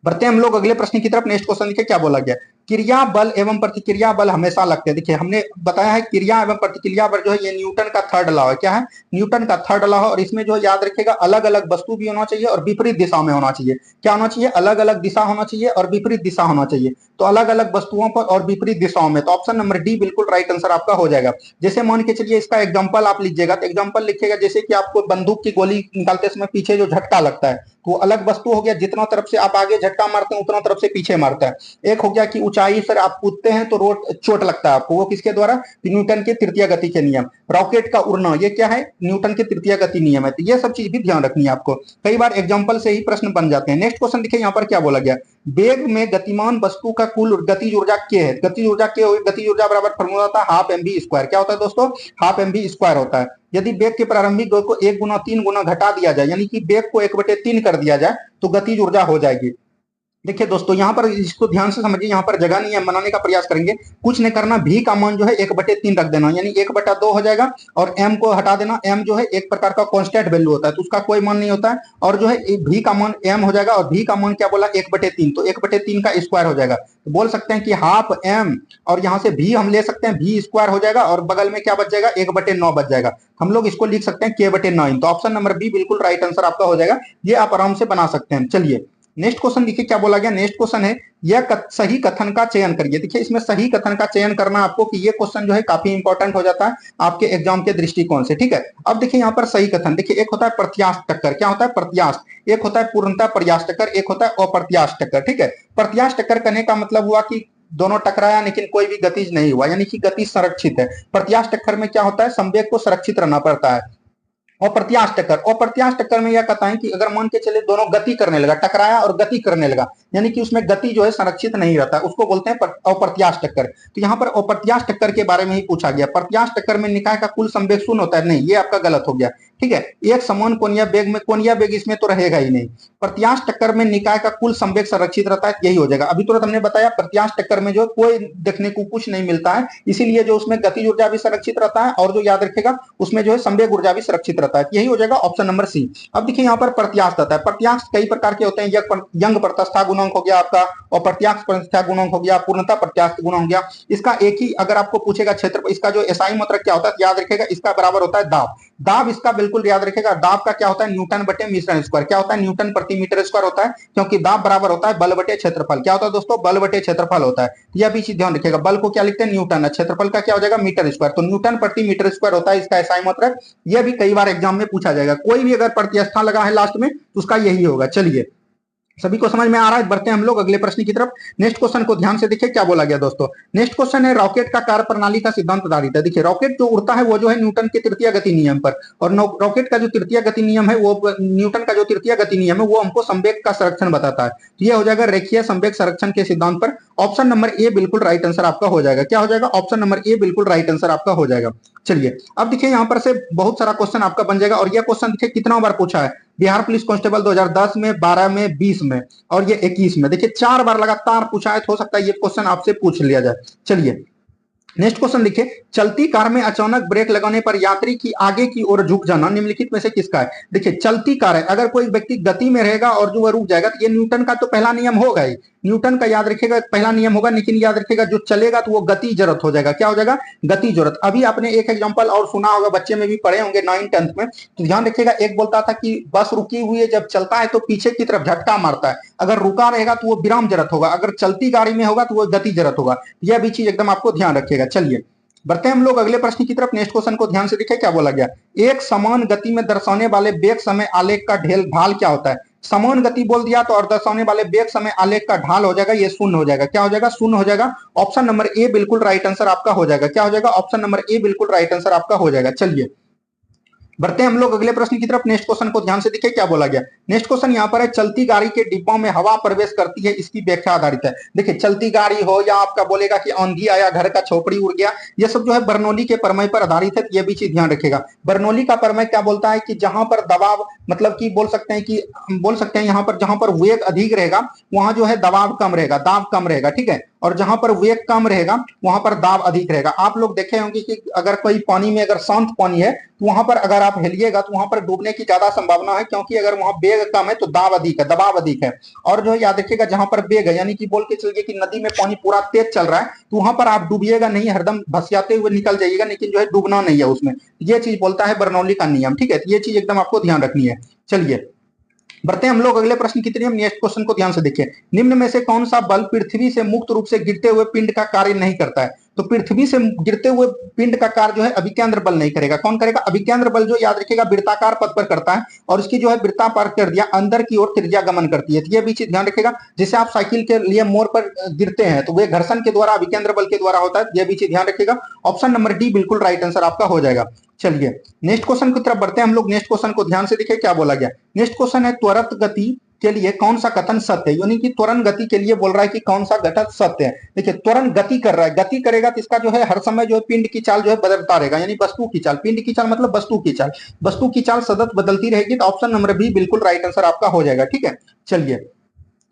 Speaker 1: बढ़ते हैं हम लोग अगले प्रश्न की तरफ। नेक्स्ट क्वेश्चन देखिए क्या बोला गया। क्रिया बल एवं प्रतिक्रिया बल हमेशा लगते हैं। देखिए हमने बताया है क्रिया एवं प्रतिक्रिया बल जो है ये न्यूटन का थर्ड लॉ है। क्या है? न्यूटन का थर्ड लॉ है। और इसमें जो याद रखिएगा अलग अलग वस्तु भी होना चाहिए और विपरीत दिशा में होना चाहिए। क्या होना चाहिए? अलग अलग दिशा होना चाहिए और विपरीत दिशा होना चाहिए। तो अलग अलग वस्तुओं पर और विपरीत दिशाओं में। तो ऑप्शन नंबर डी बिल्कुल राइट आंसर आपका हो जाएगा। जैसे मान के चलिए इसका एग्जाम्पल आप लीजिएगा। तो एग्जाम्पल लिखिएगा जैसे कि आपको बंदूक की गोली निकालते समय पीछे जो झटका लगता है तो वो अलग वस्तु हो गया। जितना तरफ से आप आगे झटका मारते हैं उतना तरफ से पीछे मारता है। एक हो गया कि ऊंचाई से आप कूदते हैं तो रोड चोट लगता है आपको। वो किसके द्वारा? न्यूटन के तृतीय गति के नियम। रॉकेट का उड़ना ये क्या है? न्यूटन के तृतीय गति नियम है। तो ये सब चीज भी ध्यान रखनी है आपको। कई बार एग्जाम्पल से ही प्रश्न बन जाते हैं। नेक्स्ट क्वेश्चन देखिए यहाँ पर क्या बोला गया। वेग में गतिमान वस्तु का कुल गतिज ऊर्जा के है। गतिज ऊर्जा के गतिज ऊर्जा बराबर फॉर्मूला होता है हाफ mv स्क्वायर। क्या होता है दोस्तों? हाफ mv स्क्वायर होता है। यदि वेग के प्रारंभिक वेग को 1 गुना 3 गुना घटा दिया जाए यानी कि वेग को 1/3 कर दिया जाए तो गतिज ऊर्जा हो जाएगी। देखिए दोस्तों यहाँ पर इसको ध्यान से समझिए। यहाँ पर जगह नहीं है, बनाने का प्रयास करेंगे। कुछ नहीं करना, भी का मान जो है 1/3 रख देना यानी 1/2 हो जाएगा। और m को हटा देना। m जो है एक प्रकार का कांस्टेंट वैल्यू होता है तो उसका कोई मान नहीं होता है। और जो है भी का मान m हो जाएगा और भी का मान क्या बोला? 1/3। तो 1/3 का स्क्वायर हो जाएगा। तो बोल सकते हैं कि हाफ m और यहाँ से भी हम ले सकते हैं भी स्क्वायर हो जाएगा और बगल में क्या बच जाएगा? 1/9 बच जाएगा। हम लोग इसको लिख सकते हैं k/9। तो ऑप्शन नंबर बी बिल्कुल राइट आंसर आपका हो जाएगा। ये आप आराम से बना सकते हैं। चलिए नेक्स्ट क्वेश्चन देखिए क्या बोला गया। नेक्स्ट क्वेश्चन है यह सही कथन का चयन करिए। देखिए इसमें सही कथन का चयन करना आपको कि ये क्वेश्चन जो है काफी इंपॉर्टेंट हो जाता है आपके एग्जाम के दृष्टिकोण से, ठीक है। अब देखिए यहाँ पर सही कथन देखिए, एक होता है प्रत्यास्थ टक्कर। क्या होता है? प्रत्यास्थ। एक होता है पूर्णतः प्रयास टक्कर, एक होता है अप्रत्यास्थ टक्कर, ठीक है। प्रत्यास्थ टक्कर करने का मतलब हुआ कि दोनों टकराया लेकिन कोई भी गतिज नहीं हुआ यानी कि गति संरक्षित है। प्रत्यास्थ टक्कर में क्या होता है? संवेग को सुरक्षित रहना पड़ता है। अप्रत्यास्थ टक्कर, अप्रत्यास्थ टक्कर में यह कहता है कि अगर मान के चले दोनों गति करने लगा, टकराया और गति करने लगा यानी कि उसमें गति जो है संरक्षित नहीं रहता, उसको बोलते हैं अप्रत्यास्थ टक्कर। तो यहाँ पर अप्रत्यास्थ टक्कर के बारे में ही पूछा गया। प्रत्यास्थ टक्कर में निकाय का कुल संवेग शून्य होता है। नहीं, ये आपका गलत हो गया, ठीक है। एक समान कोणीय वेग में कोणीय वेग इसमें तो रहेगा ही नहीं। प्रत्यास्थ टक्कर में निकाय का कुल संवेग संरक्षित रहता है, यही हो जाएगा। अभी तुरंत हमने बताया प्रत्यास्थ टक्कर में जो कोई देखने को कुछ नहीं मिलता है, इसीलिए जो उसमें गतिज ऊर्जा भी संरक्षित रहता है और जो याद रखेगा उसमें जो है संवेग ऊर्जा भी सुरक्षित रहता है। यही हो जाएगा ऑप्शन नंबर सी। अब देखिए यहाँ पर प्रत्यास्थ आता है। प्रत्यास्थ कई प्रकार के होते हैं। यंग प्रत्यास्थ गुणांक हो गया आपका, और प्रत्यास्थ प्रत्यास्थ गुणांक हो गया, पूर्णतः प्रत्यास्थ गुणांक हो गया। इसका एक ही अगर आपको पूछेगा क्षेत्र, इसका जो एसआई मात्रक क्या होता है याद रखेगा, इसका बराबर होता है दाब। दाब इसका बिल्कुल याद रखेगा। दाब का क्या होता है? न्यूटन बटे मीटर स्क्वायर। क्या होता है? न्यूटन प्रति मीटर स्क्वायर होता है, क्योंकि दाब बराबर होता है बल बटे क्षेत्रफल। क्या होता है दोस्तों? बल बटे क्षेत्रफल होता है। यह भी चीज ध्यान रखिएगा। बल को क्या लिखते हैं? न्यूटन। क्षेत्रफल का क्या हो जाएगा? Metre square. तो न्यूटन प्रति मीटर स्क्वायर होता है इसका एसआई मात्रक। यह भी कई बार एग्जाम में पूछा जाएगा। कोई भी अगर प्रतिस्थान लगा है लास्ट में तो उसका यही होगा। चलिए सभी को समझ में आ रहा है? बढ़ते हैं हम लोग अगले प्रश्न की तरफ। नेक्स्ट क्वेश्चन को ध्यान से देखिए क्या बोला गया दोस्तों। नेक्स्ट क्वेश्चन है रॉकेट का कार्य प्रणाली का सिद्धांत आधारित है। देखिए रॉकेट जो उड़ता है वो जो है न्यूटन के तृतीय गति नियम पर, और रॉकेट का जो तृतीय गति नियम है वो न्यूटन का जो तृतीय गति नियम है वो हमको संवेग का संरक्षण बताता है। तो ये हो जाएगा रेखीय संवेग संरक्षण के सिद्धांत पर। ऑप्शन नंबर ए बिल्कुल राइट आंसर आपका हो जाएगा। क्या हो जाएगा? ऑप्शन नंबर ए बिल्कुल राइट आंसर आपका हो जाएगा। चलिए अब देखिए यहाँ पर से बहुत सारा क्वेश्चन आपका बन जाएगा, और यह क्वेश्चन देखिए कितना बार पूछा है। बिहार पुलिस कांस्टेबल 2010 में, 12 में, 20 में और ये 21 में। देखिए 4 बार लगातार पूछा है, तो हो सकता है ये क्वेश्चन आपसे पूछ लिया जाए। चलिए नेक्स्ट क्वेश्चन देखिए, चलती कार में अचानक ब्रेक लगाने पर यात्री की आगे की ओर झुक जाना निम्नलिखित में से किसका है। देखिए चलती कार है, अगर कोई व्यक्ति गति में रहेगा और जो वह रुक जाएगा तो ये न्यूटन का तो पहला नियम होगा ही, न्यूटन का याद रखिएगा पहला नियम होगा, लेकिन याद रखिएगा जो चलेगा तो वो गति जरूरत हो जाएगा। क्या हो जाएगा, गति जरूरत। अभी आपने एक एग्जांपल और सुना होगा, बच्चे में भी पढ़े होंगे 9th 10th में, तो ध्यान रखिएगा एक बोलता था कि बस रुकी हुई है, जब चलता है तो पीछे की तरफ झटका मारता है, अगर रुका रहेगा तो वो विराम जरूरत होगा, अगर चलती गाड़ी में होगा तो वो गति जरूरत होगा। यह भी चीज एकदम आपको ध्यान रखिएगा। चलिए बढ़ते हैं हम लोग अगले प्रश्न की तरफ। नेक्स्ट क्वेश्चन को ध्यान से देखिए क्या बोला गया, एक समान गति में दर्शाने वाले वेग समय आलेख का ढाल क्या होता है। समान गति बोल दिया तो और दर्शाने वाले वेग समय आलेख का ढाल हो जाएगा ये शून्य हो जाएगा। क्या हो जाएगा, शून्य हो जाएगा। ऑप्शन नंबर ए बिल्कुल राइट आंसर आपका हो जाएगा। क्या हो जाएगा, ऑप्शन नंबर ए बिल्कुल राइट आंसर आपका हो जाएगा। चलिए बढ़ते हैं हम लोग अगले प्रश्न की तरफ। नेक्स्ट क्वेश्चन को ध्यान से देखिए क्या बोला गया। नेक्स्ट क्वेश्चन यहाँ पर है, चलती गाड़ी के डिब्बों में हवा प्रवेश करती है, इसकी व्याख्या आधारित है। देखिए चलती गाड़ी हो या आपका बोलेगा कि आंधी आया घर का झोपड़ी उड़ गया, ये सब जो है बर्नौली के प्रमेय पर आधारित है, ये भी चीज ध्यान रखिएगा। बर्नौली का प्रमेय क्या बोलता है कि जहां पर दबाव मतलब कि बोल सकते हैं यहाँ पर जहां पर वेग अधिक रहेगा वहां जो है दबाव कम रहेगा, दाब कम रहेगा, ठीक है, और जहां पर वेग कम रहेगा वहां पर दाब अधिक रहेगा। आप लोग देखे होंगे कि अगर कोई पानी में अगर शांत पानी है तो वहां पर अगर आप हिलिएगा तो वहां पर डूबने की ज्यादा संभावना है, क्योंकि अगर वहां वेग कम है तो दाब अधिक है, दबाव अधिक है। और जो है याद रखिएगा जहां पर वेग है, यानी कि बोल के चलिए कि नदी में पानी पूरा तेज चल रहा है तो वहां पर आप डूबिएगा नहीं, हरदम भसियाते हुए निकल जाइएगा, लेकिन जो है डूबना नहीं है उसमें। ये चीज बोलता है बर्नौली का नियम, ठीक है, ये चीज एकदम आपको ध्यान रखनी है। चलिए बढ़ते हैं हम लोग अगले प्रश्न की तरफ। नेक्स्ट क्वेश्चन को ध्यान से देखिए, निम्न में से कौन सा बल पृथ्वी से मुक्त रूप से गिरते हुए पिंड का कार्य नहीं करता है। तो पृथ्वी से गिरते हुए पिंड का कार्य जो है अभिकेंद्र बल नहीं करेगा। कौन करेगा, अभिकेंद्र बल जो याद रखिएगा वृत्ताकार पथ पर करता है, और इसकी जो है वृत्ता पर कर दिया अंदर की ओर त्रिज्या गमन करती है। तो ये भी चीज ध्यान रखिएगा, जैसे आप साइकिल के लिए मोड़ पर गिरते हैं तो वे घर्षण के द्वारा अभिकेंद्र बल के द्वारा होता है, यह भी चीज ध्यान रखिएगा। ऑप्शन नंबर डी बिल्कुल राइट आंसर आपका हो जाएगा। चलिए नेक्स्ट क्वेश्चन की तरफ बढ़ते हैं हम लोग। नेक्स्ट क्वेश्चन को ध्यान से देखिए क्या बोला गया। नेक्स्ट क्वेश्चन है, त्वरित गति के लिए कौन सा कथन सत्य है, यानी कि त्वरण गति के लिए बोल रहा है कि कौन सा घटक सत्य है। देखिए त्वरण गति कर रहा है, गति करेगा तो इसका जो है हर समय जो है पिंड की चाल जो है बदलता रहेगा, यानी वस्तु की चाल, पिंड की चाल मतलब वस्तु की चाल, वस्तु की चाल सतत बदलती रहेगी। तो ऑप्शन नंबर बी बिल्कुल राइट आंसर आपका हो जाएगा, ठीक है। चलिए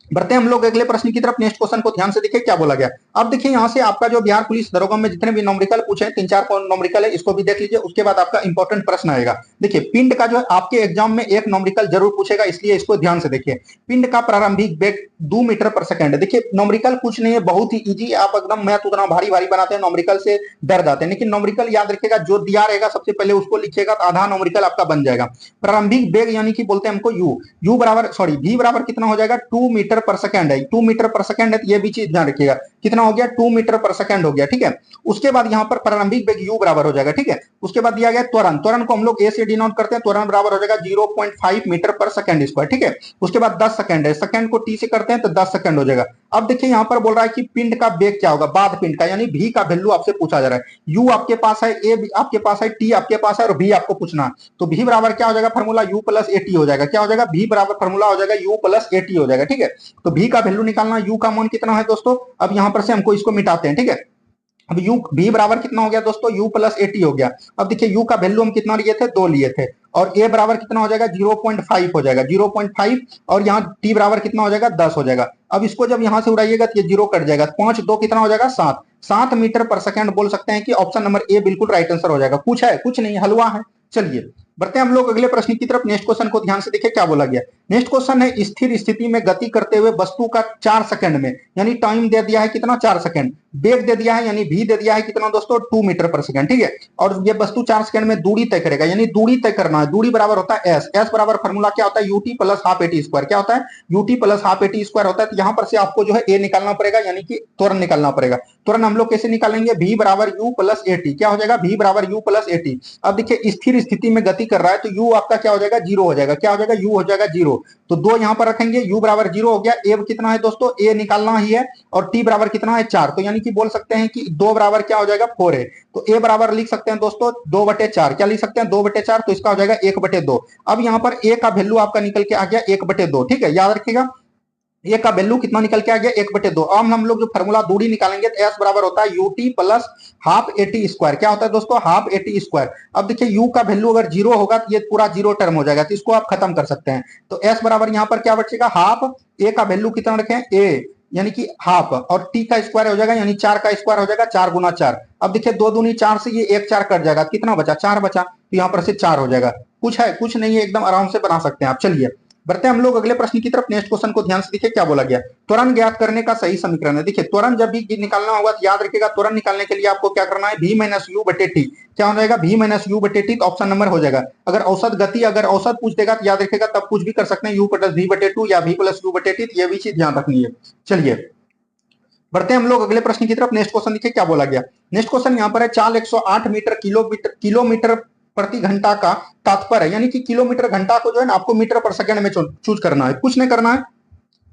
Speaker 1: बढ़ते हैं हम लोग अगले प्रश्न की तरफ। नेक्स्ट क्वेश्चन को ध्यान से देखिए क्या बोला गया। अब देखिए यहाँ से आपका जो बिहार पुलिस दरोगा में जितने भी नॉमरिकल पूछे, 3-4 नॉमरिकल है, इसको भी देख लीजिए, उसके बाद आपका इंपॉर्टेंट प्रश्न आएगा। देखिए पिंड का जो है आपके एग्जाम में एक नॉमरिकल जरूर पूछेगा, इसलिए इसको ध्यान से देखिए। पिंड का प्रारंभिक वेग 2 मीटर पर सेकंड। देखिए नॉमरिकल कुछ नहीं है, बहुत ही इजी, आप एकदम मैथ उतना भारी भारी बनाते हैं, नॉमरिकल से डर जाते हैं, लेकिन नॉमरिकल याद रखिएगा जो दिया रहेगा सबसे पहले उसको लिखिएगा तो आधा नॉमरिकल आपका बन जाएगा। प्रारंभिक वेग यानी कि बोलते हैं हमको यू बराबर v बराबर कितना हो जाएगा, 2 मीटर पर सेकंड है, 2 मीटर पर सेकंड है, ये भी चीज ध्यान रखिएगा, कितना हो गया, 2 मीटर पर सेकंड हो गया, ठीक है। उसके बाद यहाँ पर प्रारंभिक वेग u बराबर हो जाएगा, ठीक है। उसके बाद दिया गया त्वरण, त्वरण को हम लोग a से डिनोट करते हैं, त्वरण बराबर हो जाएगा 0.5 मीटर पर सेकंड स्क्वायर, ठीक है। उसके बाद 10 सेकंड है, सेकंड को t से करते हैं तो 10 सेकंड हो जाएगा। अब देखिए यहाँ पर बोल रहा है कि पिंड का वेग क्या होगा, बाद पिंड का, यानी v का वैल्यू आपसे पूछा जा रहा है। u आपके पास है, a आपके पास है, t आपके पास है और v आपको पूछना है। तो v बराबर क्या हो जाएगा, फॉर्मूला u प्लस at हो जाएगा। क्या हो जाएगा, v बराबर फॉर्मूला हो जाएगा u प्लस at हो जाएगा, ठीक है। तो v का वैल्यू निकालना, u का मान कितना है दोस्तों, अब यहाँ पर से हमको इसको मिटाते हैं, ठीक है। अब u v बराबर कितना हो गया दोस्तों, u प्लस 80 हो गया। अब देखिए u का वैल्यू हम कितना लिए थे, 2 लिए थे, और a बराबर कितना हो जाएगा, 0.5 हो जाएगा, 0.5, और यहाँ t बराबर कितना हो जाएगा, 10 हो जाएगा। अब इसको जब यहाँ से उड़ाइएगा तो ये 0 कट जाएगा, 5 2 कितना हो जाएगा, 7 मीटर पर सेकंड बोल सकते हैं कि ऑप्शन नंबर ए बिल्कुल राइट आंसर हो जाएगा। कुछ है, कुछ नहीं, हलवा है। चलिए बढ़ते हैं हम लोग अगले प्रश्न की तरफ। नेक्स्ट क्वेश्चन को ध्यान से देखिए क्या बोला गया। नेक्स्ट क्वेश्चन है, स्थिर स्थिति में गति करते हुए वस्तु का 4 सेकंड में, यानी टाइम दे दिया है कितना, 4 सेकंड, वेग दे दिया है यानी v दे दिया है कितना दोस्तों, 2 मीटर पर सेकंड, ठीक है। और ये वस्तु 4 सेकंड में दूरी तय करेगा, यानी दूरी तय करना है, दूरी बराबर होता है s बराबर फॉर्मूला क्या होता है, ut plus half at square. क्या होता है, ut plus half at square होता है। तो यहाँ पर से आपको जो है a निकालना पड़ेगा, यानी कि त्वरण निकालना पड़ेगा। त्वरण हम लोग कैसे निकालेंगे, v बराबर u प्लस at, क्या हो जाएगा, v बराबर u प्लस at। अब देखिए स्थिर स्थिति में गति कर रहा है तो u आपका क्या हो जाएगा, 0 हो जाएगा। क्या हो जाएगा, u हो जाएगा 0, तो 2 यहाँ पर रखेंगे, u बराबर 0 हो गया। a कितना है दोस्तों, a निकालना ही है, और t बराबर कितना है, 4, तो यानी कि बोल सकते हैं कि 2 बराबर क्या हो जाएगा, 4 है। तो a बराबर लिख सकते हैं दोस्तों 2/4, क्या लिख सकते हैं, 2/4, तो इसका हो जाएगा 1/2। अब यहाँ पर a का वैल्यू आपका निकल के आ गया 1/2, ठीक है, याद रखिएगा ए का वैल्यू कितना निकल के आ गया, 1/2। अब हम लोग जो फॉर्मूला दूरी निकालेंगे तो एस बराबर होता है ut plus half at square. क्या होता है दोस्तों, हाफ at स्क्वायर। अब देखिए u का वैल्यू अगर 0 होगा तो ये पूरा 0 टर्म हो जाएगा, तो इसको आप खत्म कर सकते हैं। तो s बराबर यहाँ पर क्या बचेगा, हाफ, a का वैल्यू कितना रखें, a यानी कि हाफ, और टी का स्क्वायर हो जाएगा यानी 4 का स्क्वायर हो जाएगा 4 गुना 4। अब देखिए 2 दूनी 4 से ये 1 4 कट जाएगा, कितना बचा 4 बचा, तो यहाँ पर से 4 हो जाएगा। कुछ है कुछ नहीं है, एकदम आराम से बना सकते हैं आप। चलिए बढ़ते हैं हम लोग अगले प्रश्न की तरफ। नेक्स्ट क्वेश्चन को ध्यान से देखिए क्या बोला गया। त्वरण ज्ञात करने का सही समीकरण है। देखिए त्वरण जब भी निकालना होगा तो याद रखिएगा, त्वरण निकालने के लिए आपको क्या करना है, v माइनस यू बटे टी। क्या हो जाएगा, v माइनस यू बटे टी, तो ऑप्शन नंबर हो जाएगा। अगर औसत गति, अगर औसत पूछ देगा तो याद रखिएगा तब कुछ भी कर सकते हैं, u प्लस v बटे 2 या v प्लस यू बटे टी, ये भी चीज ध्यान रखनी है। चलिए बढ़ते हैं हम लोग अगले प्रश्न की तरफ। नेक्स्ट क्वेश्चन देखिए क्या बोला गया। नेक्स्ट क्वेश्चन यहाँ पर है, चाल 108 मीटर किलोमीटर प्रति घंटा का तात्पर्य है, यानी कि किलोमीटर घंटा को जो है ना आपको मीटर पर सेकंड में चूज करना है, कुछ नहीं करना है।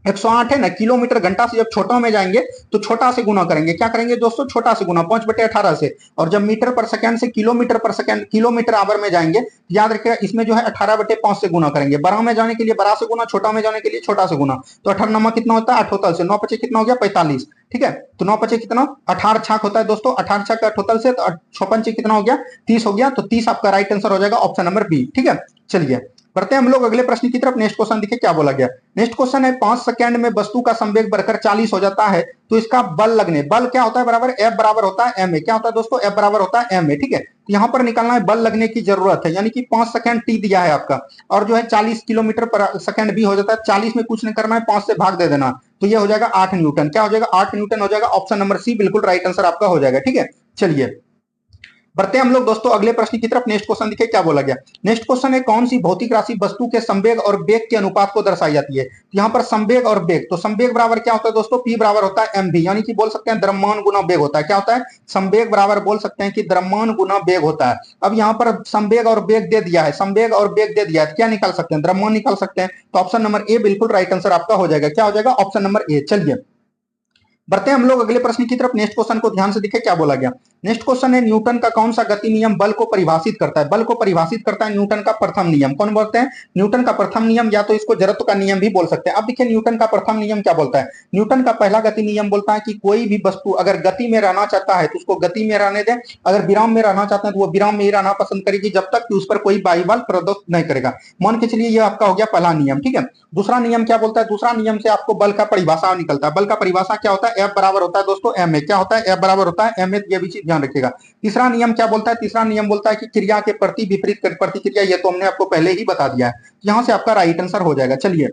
Speaker 1: 108 है ना, किलोमीटर घंटा से जब छोटा में जाएंगे तो छोटा से गुना करेंगे। क्या करेंगे दोस्तों, छोटा से गुना 5/18 से। और जब मीटर पर सेकंड से किलोमीटर पर सेकंड, किलोमीटर आवर में जाएंगे, याद रखिएगा इसमें जो है 18/5 से गुना करेंगे। बड़ा में जाने के लिए बड़ा से गुना, छोटा में जाने के लिए छोटा से गुना। तो 18 नमा कितना होता है, 8 से 9 पचे कितना हो गया 45। ठीक है, तो 9 पचे कितना 18 छाक होता है दोस्तों, 18 छाक 8 से, तो 6 पंचे कितना हो गया 30 हो गया। तो 30 आपका राइट आंसर हो जाएगा, ऑप्शन नंबर बी। ठीक है, चलिए बढ़ते हैं हम लोग अगले प्रश्न की तरफ। नेक्स्ट क्वेश्चन देखिए क्या बोला गया। नेक्स्ट क्वेश्चन है, 5 सेकंड में वस्तु का संवेग बढ़कर 40 हो जाता है तो इसका बल लगने, बल क्या होता है बराबर F बराबर होता है m ए। क्या होता है दोस्तों, F बराबर होता है m ए। ठीक है, तो यहाँ पर निकालना है बल लगने की जरूरत है, यानी कि 5 सेकंड टी दिया है आपका, और जो है 40 किलोमीटर पर सेकंड भी हो जाता है। 40 में कुछ नहीं करना है, 5 से भाग दे देना, तो ये हो जाएगा 8 न्यूटन। क्या हो जाएगा, 8 न्यूटन हो जाएगा, ऑप्शन नंबर सी बिल्कुल राइट आंसर आपका हो जाएगा। ठीक है, चलिए बढ़ते हैं हम लोग दोस्तों अगले प्रश्न की तरफ। नेक्स्ट क्वेश्चन देखिए क्या बोला गया। नेक्स्ट क्वेश्चन है, कौन सी भौतिक राशि वस्तु के संवेग और वेग के अनुपात को दर्शाई जाती है। यहाँ पर संवेग और वेग, तो संवेग बराबर क्या होता है दोस्तों, p बराबर होता है mv, यानी कि बोल सकते हैं द्रव्यमान गुना वेग होता है। क्या होता है, संवेग बराबर बोल सकते हैं कि द्रव्यमान गुना वेग होता है। अब यहाँ पर संवेग और वेग दे दिया है, संवेग और वेग दे दिया है, क्या निकाल सकते हैं, द्रव्यमान निकाल सकते हैं। तो ऑप्शन नंबर ए बिल्कुल राइट आंसर आपका हो जाएगा। क्या हो जाएगा, ऑप्शन नंबर ए। चलिए बढ़ते हैं हम लोग अगले प्रश्न की तरफ। नेक्स्ट क्वेश्चन को ध्यान से देखिए क्या बोला गया। नेक्स्ट क्वेश्चन है, न्यूटन का कौन सा गति नियम बल को परिभाषित करता है। बल को परिभाषित करता है न्यूटन का प्रथम नियम। कौन बोलते हैं, न्यूटन का प्रथम नियम, या तो इसको जड़त्व का नियम भी बोल सकते हैं। अब देखिए न्यूटन का प्रथम नियम क्या बोलता है। न्यूटन का पहला गति नियम बोलता है कि कोई भी वस्तु अगर गति में रहना चाहता है तो उसको गति में रहने दें, अगर विराम में रहना चाहते हैं तो वो विराम में ही रहना पसंद करेगी, जब तक कि उस पर कोई वायु बल प्रदत्त नहीं करेगा। मान के चलिए ये आपका हो गया पहला नियम। ठीक है, दूसरा नियम क्या बोलता है, दूसरा नियम से आपको बल का परिभाषा निकलता है। बल का परिभाषा क्या होता है, F बराबर होता है दोस्तों m ए। क्या होता है, F बराबर होता है m ए, ये भी चीज ध्यान रखिएगा। तीसरा नियम क्या बोलता है, तीसरा नियम बोलता है कि क्रिया के प्रति विपरीत प्रतिक्रिया, ये तो हमने आपको पहले ही बता दिया है। यहां से आपका राइट आंसर हो जाएगा। चलिए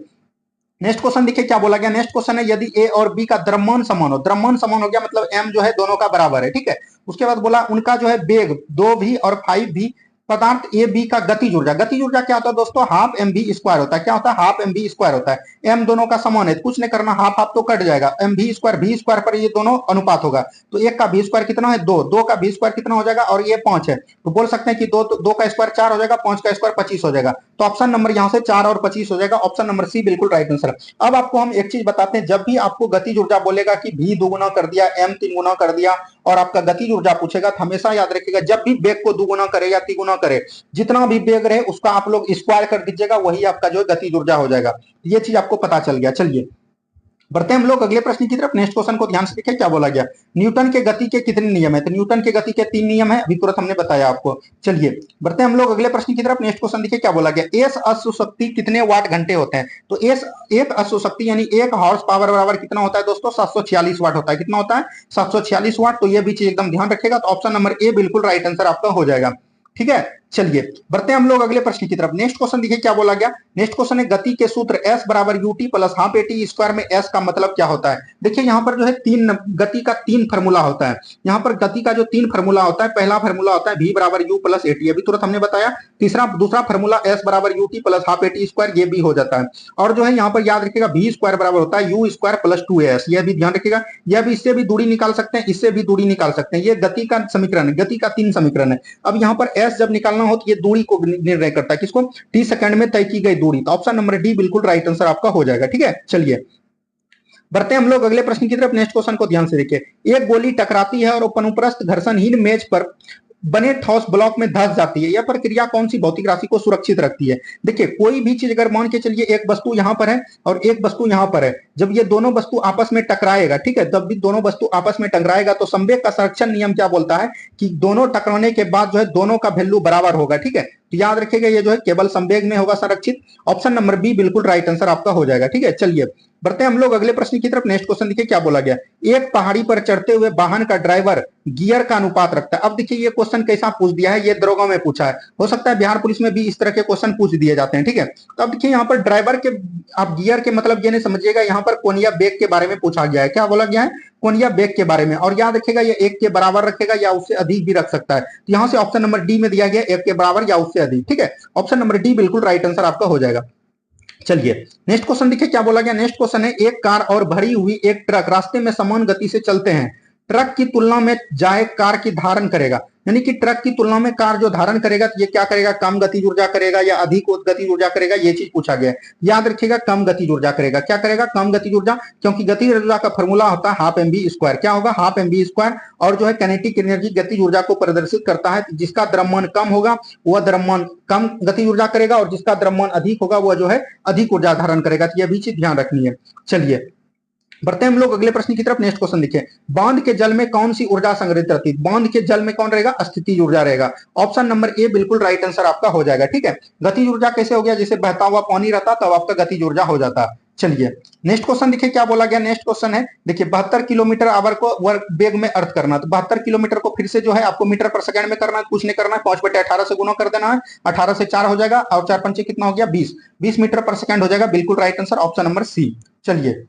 Speaker 1: नेक्स्ट क्वेश्चन देखिए क्या बोला गया। नेक्स्ट क्वेश्चन है, यदि ए और बी का द्रव्यमान समान हो, द्रव्यमान समान हो गया मतलब m जो है दोनों का बराबर है। ठीक है, उसके बाद बोला उनका जो है वेग 2v और 5v, पदार्थ ए बी का गतिज ऊर्जा, गतिज ऊर्जा क्या होता है दोस्तों, हाफ एम बी स्क्वायर होता है। क्या होता है, हाफ एम बी स्क्वायर होता है। एम दोनों का समान है, कुछ नहीं करना, हाफ हाफ तो कट जाएगा, एम बी स्क्वायर पर ये दोनों अनुपात होगा। तो एक का बी स्क्वायर कितना है, 2, 2 का बी स्क्वायर कितना हो जाएगा, और ये 5 है, तो बोल सकते हैं कि 2 का स्क्वायर 4 हो जाएगा, 5 का स्क्वायर 25 हो जाएगा। तो ऑप्शन नंबर यहाँ से 4 और 25 हो जाएगा, ऑप्शन नंबर सी बिल्कुल राइट आंसर। अब आपको हम एक चीज बताते हैं, जब भी आपको गतिज ऊर्जा बोलेगा कि भी 2 गुना कर दिया, एम 3 गुना कर दिया, और आपका गतिज ऊर्जा पूछेगा तो हमेशा याद रखिएगा जब भी वेग को 2 गुना करे या 3 गुना करे, जितना भी वेग रहे उसका आप लोग स्क्वायर कर दीजिएगा, वही आपका जो गतिज ऊर्जा हो जाएगा। ये चीज आपको पता चल गया। चलिए बढ़ते हैं हम लोग अगले प्रश्न की तरफ। नेक्स्ट क्वेश्चन को ध्यान से देखिए क्या बोला गया। न्यूटन के गति के कितने नियम है, तो न्यूटन के गति के 3 नियम है, अभी तुरंत हमने बताया आपको। चलिए बढ़ते हैं हम लोग अगले प्रश्न की तरफ। नेक्स्ट क्वेश्चन देखिए क्या बोला गया। एस अश्व शक्ति कितने वाट घंटे होते हैं, तो एस एक अश्व शक्ति यानी 1 हॉर्स पावर बराबर कितना होता है दोस्तों, 746 वाट होता है। कितना होता है, 746 वाट। तो ये भी चीज एकदम ध्यान रखिएगा, तो ऑप्शन नंबर ए बिल्कुल राइट आंसर आपका हो जाएगा। ठीक है, चलिए बढ़ते हैं हम लोग अगले प्रश्न की तरफ। नेक्स्ट क्वेश्चन देखिए क्या बोला गया। नेक्स्ट क्वेश्चन है, गति के सूत्र S बराबर ut plus half eighty square में S का मतलब क्या होता है। देखिए यहाँ पर जो है गति का 3 फार्मूला होता है। यहाँ पर गति का जो 3 फार्मूला होता है, पहला फार्मूला होता है v बराबर u प्लस एटी, अभी तुरंत हमने बताया। दूसरा फार्मूला S बराबर ut plus half eighty square, ये भी हो जाता है। और जो है यहाँ पर याद रखिएगा v स्क्वायर बराबर होता है u स्क्वायर प्लस 2as, यह भी ध्यान रखिएगा। यह भी इससे भी दूरी निकाल सकते हैं, इससे भी दूरी निकाल सकते हैं। ये गति का समीकरण है, गति का 3 समीकरण है। अब यहाँ पर S जब निकालना हो तो ये दूरी को निर्णय करता है, किसको, टी सेकंड में तय की गई दूरी। तो ऑप्शन नंबर डी बिल्कुल राइट आंसर आपका हो जाएगा। ठीक है, चलिए बढ़ते हैं हम लोग अगले प्रश्न की तरफ। नेक्स्ट क्वेश्चन को ध्यान से देखिए। एक गोली टकराती है और अनुप्रस्थ घर्षणहीन मेज पर बने ठोस ब्लॉक में धंस जाती है, यह प्रक्रिया कौन सी भौतिक राशि को सुरक्षित रखती है। देखिए कोई भी चीज अगर मान के चलिए एक वस्तु यहां पर है और एक वस्तु यहां पर है, जब ये दोनों वस्तु आपस में टकराएगा, ठीक है, जब भी दोनों वस्तु आपस में टकराएगा तो संवेग का संरक्षण नियम क्या बोलता है कि दोनों टकराने के बाद जो है दोनों का वैल्यू बराबर होगा। ठीक है, तो तो याद रखिएगा ये जो है केवल संवेग में होगा संरक्षित। ऑप्शन नंबर बी बिल्कुल राइट आंसर आपका हो जाएगा। ठीक है, चलिए बढ़ते हैं हम लोग अगले प्रश्न की तरफ। नेक्स्ट क्वेश्चन देखिए क्या बोला गया। एक पहाड़ी पर चढ़ते हुए वाहन का ड्राइवर गियर का अनुपात रखता है। अब देखिए ये क्वेश्चन कैसा पूछ दिया है, ये दरोगा में पूछा है, हो सकता है बिहार पुलिस में भी इस तरह के क्वेश्चन पूछ दिए जाते हैं। ठीक है, तो अब देखिए यहाँ पर ड्राइवर के, आप गियर के मतलब ये नहीं समझिएगा, यहाँ पर कोनिया बेग के बारे में पूछा गया है। क्या बोला गया है? कोनिया बेग के बारे में। और याद रखेगा ये एक के बराबर रखेगा या उससे अधिक भी रख सकता है। तो यहाँ से ऑप्शन नंबर डी में दिया गया एक के बराबर या उससे अधिक। ठीक है, ऑप्शन नंबर डी बिल्कुल राइट आंसर आपका हो जाएगा। चलिए नेक्स्ट क्वेश्चन देखिए क्या बोला गया। नेक्स्ट क्वेश्चन है, एक कार और भरी हुई एक ट्रक रास्ते में समान गति से चलते हैं, ट्रक की तुलना में जाए कार की धारण करेगा। यानी कि ट्रक की तुलना में कार जो धारण करेगा ये क्या करेगा, कम गति ऊर्जा करेगा या अधिक गति ऊर्जा करेगा, ये चीज पूछा गया है। याद रखिएगा कम गति ऊर्जा करेगा। क्या करेगा? कम गति ऊर्जा, क्योंकि गति ऊर्जा का फॉर्मूला होता है हाफ mv स्क्वायर। क्या होगा? Half mv square. और जो है काइनेटिक एनर्जी गति ऊर्जा को प्रदर्शित करता है। जिसका द्रव्यमान कम होगा वह द्रव्यमान कम गति ऊर्जा करेगा और जिसका द्रव्यमान अधिक होगा वह जो है अधिक ऊर्जा धारण करेगा। तो यह भी चीज ध्यान रखनी है। चलिए बढ़ते हैं हम लोग अगले प्रश्न की तरफ। नेक्स्ट क्वेश्चन देखिए, बांध के जल में कौन सी ऊर्जा संग्रहित रहती है? बांध के जल में कौन रहेगा? स्थितिज ऊर्जा रहेगा। ऑप्शन नंबर ए बिल्कुल राइट आंसर आपका हो जाएगा। ठीक है, गतिज ऊर्जा कैसे हो गया? जैसे बहता हुआ पानी रहता तब आपका गतिज ऊर्जा हो जाता। चलिए नेक्स्ट क्वेश्चन देखिए क्या बोला गया। नेक्स्ट क्वेश्चन है देखिए 72 किलोमीटर आवर को वेग में अर्थ करना। तो 72 किलोमीटर को फिर से जो है आपको मीटर पर सेकंड में करना है, कुछ नहीं करना है, 5/18 से गुना कर देना है। 18 से 4 हो जाएगा और 4 पंचे कितना हो गया? 20 मीटर पर सेकंड हो जाएगा। बिल्कुल right answer option number C. चलिए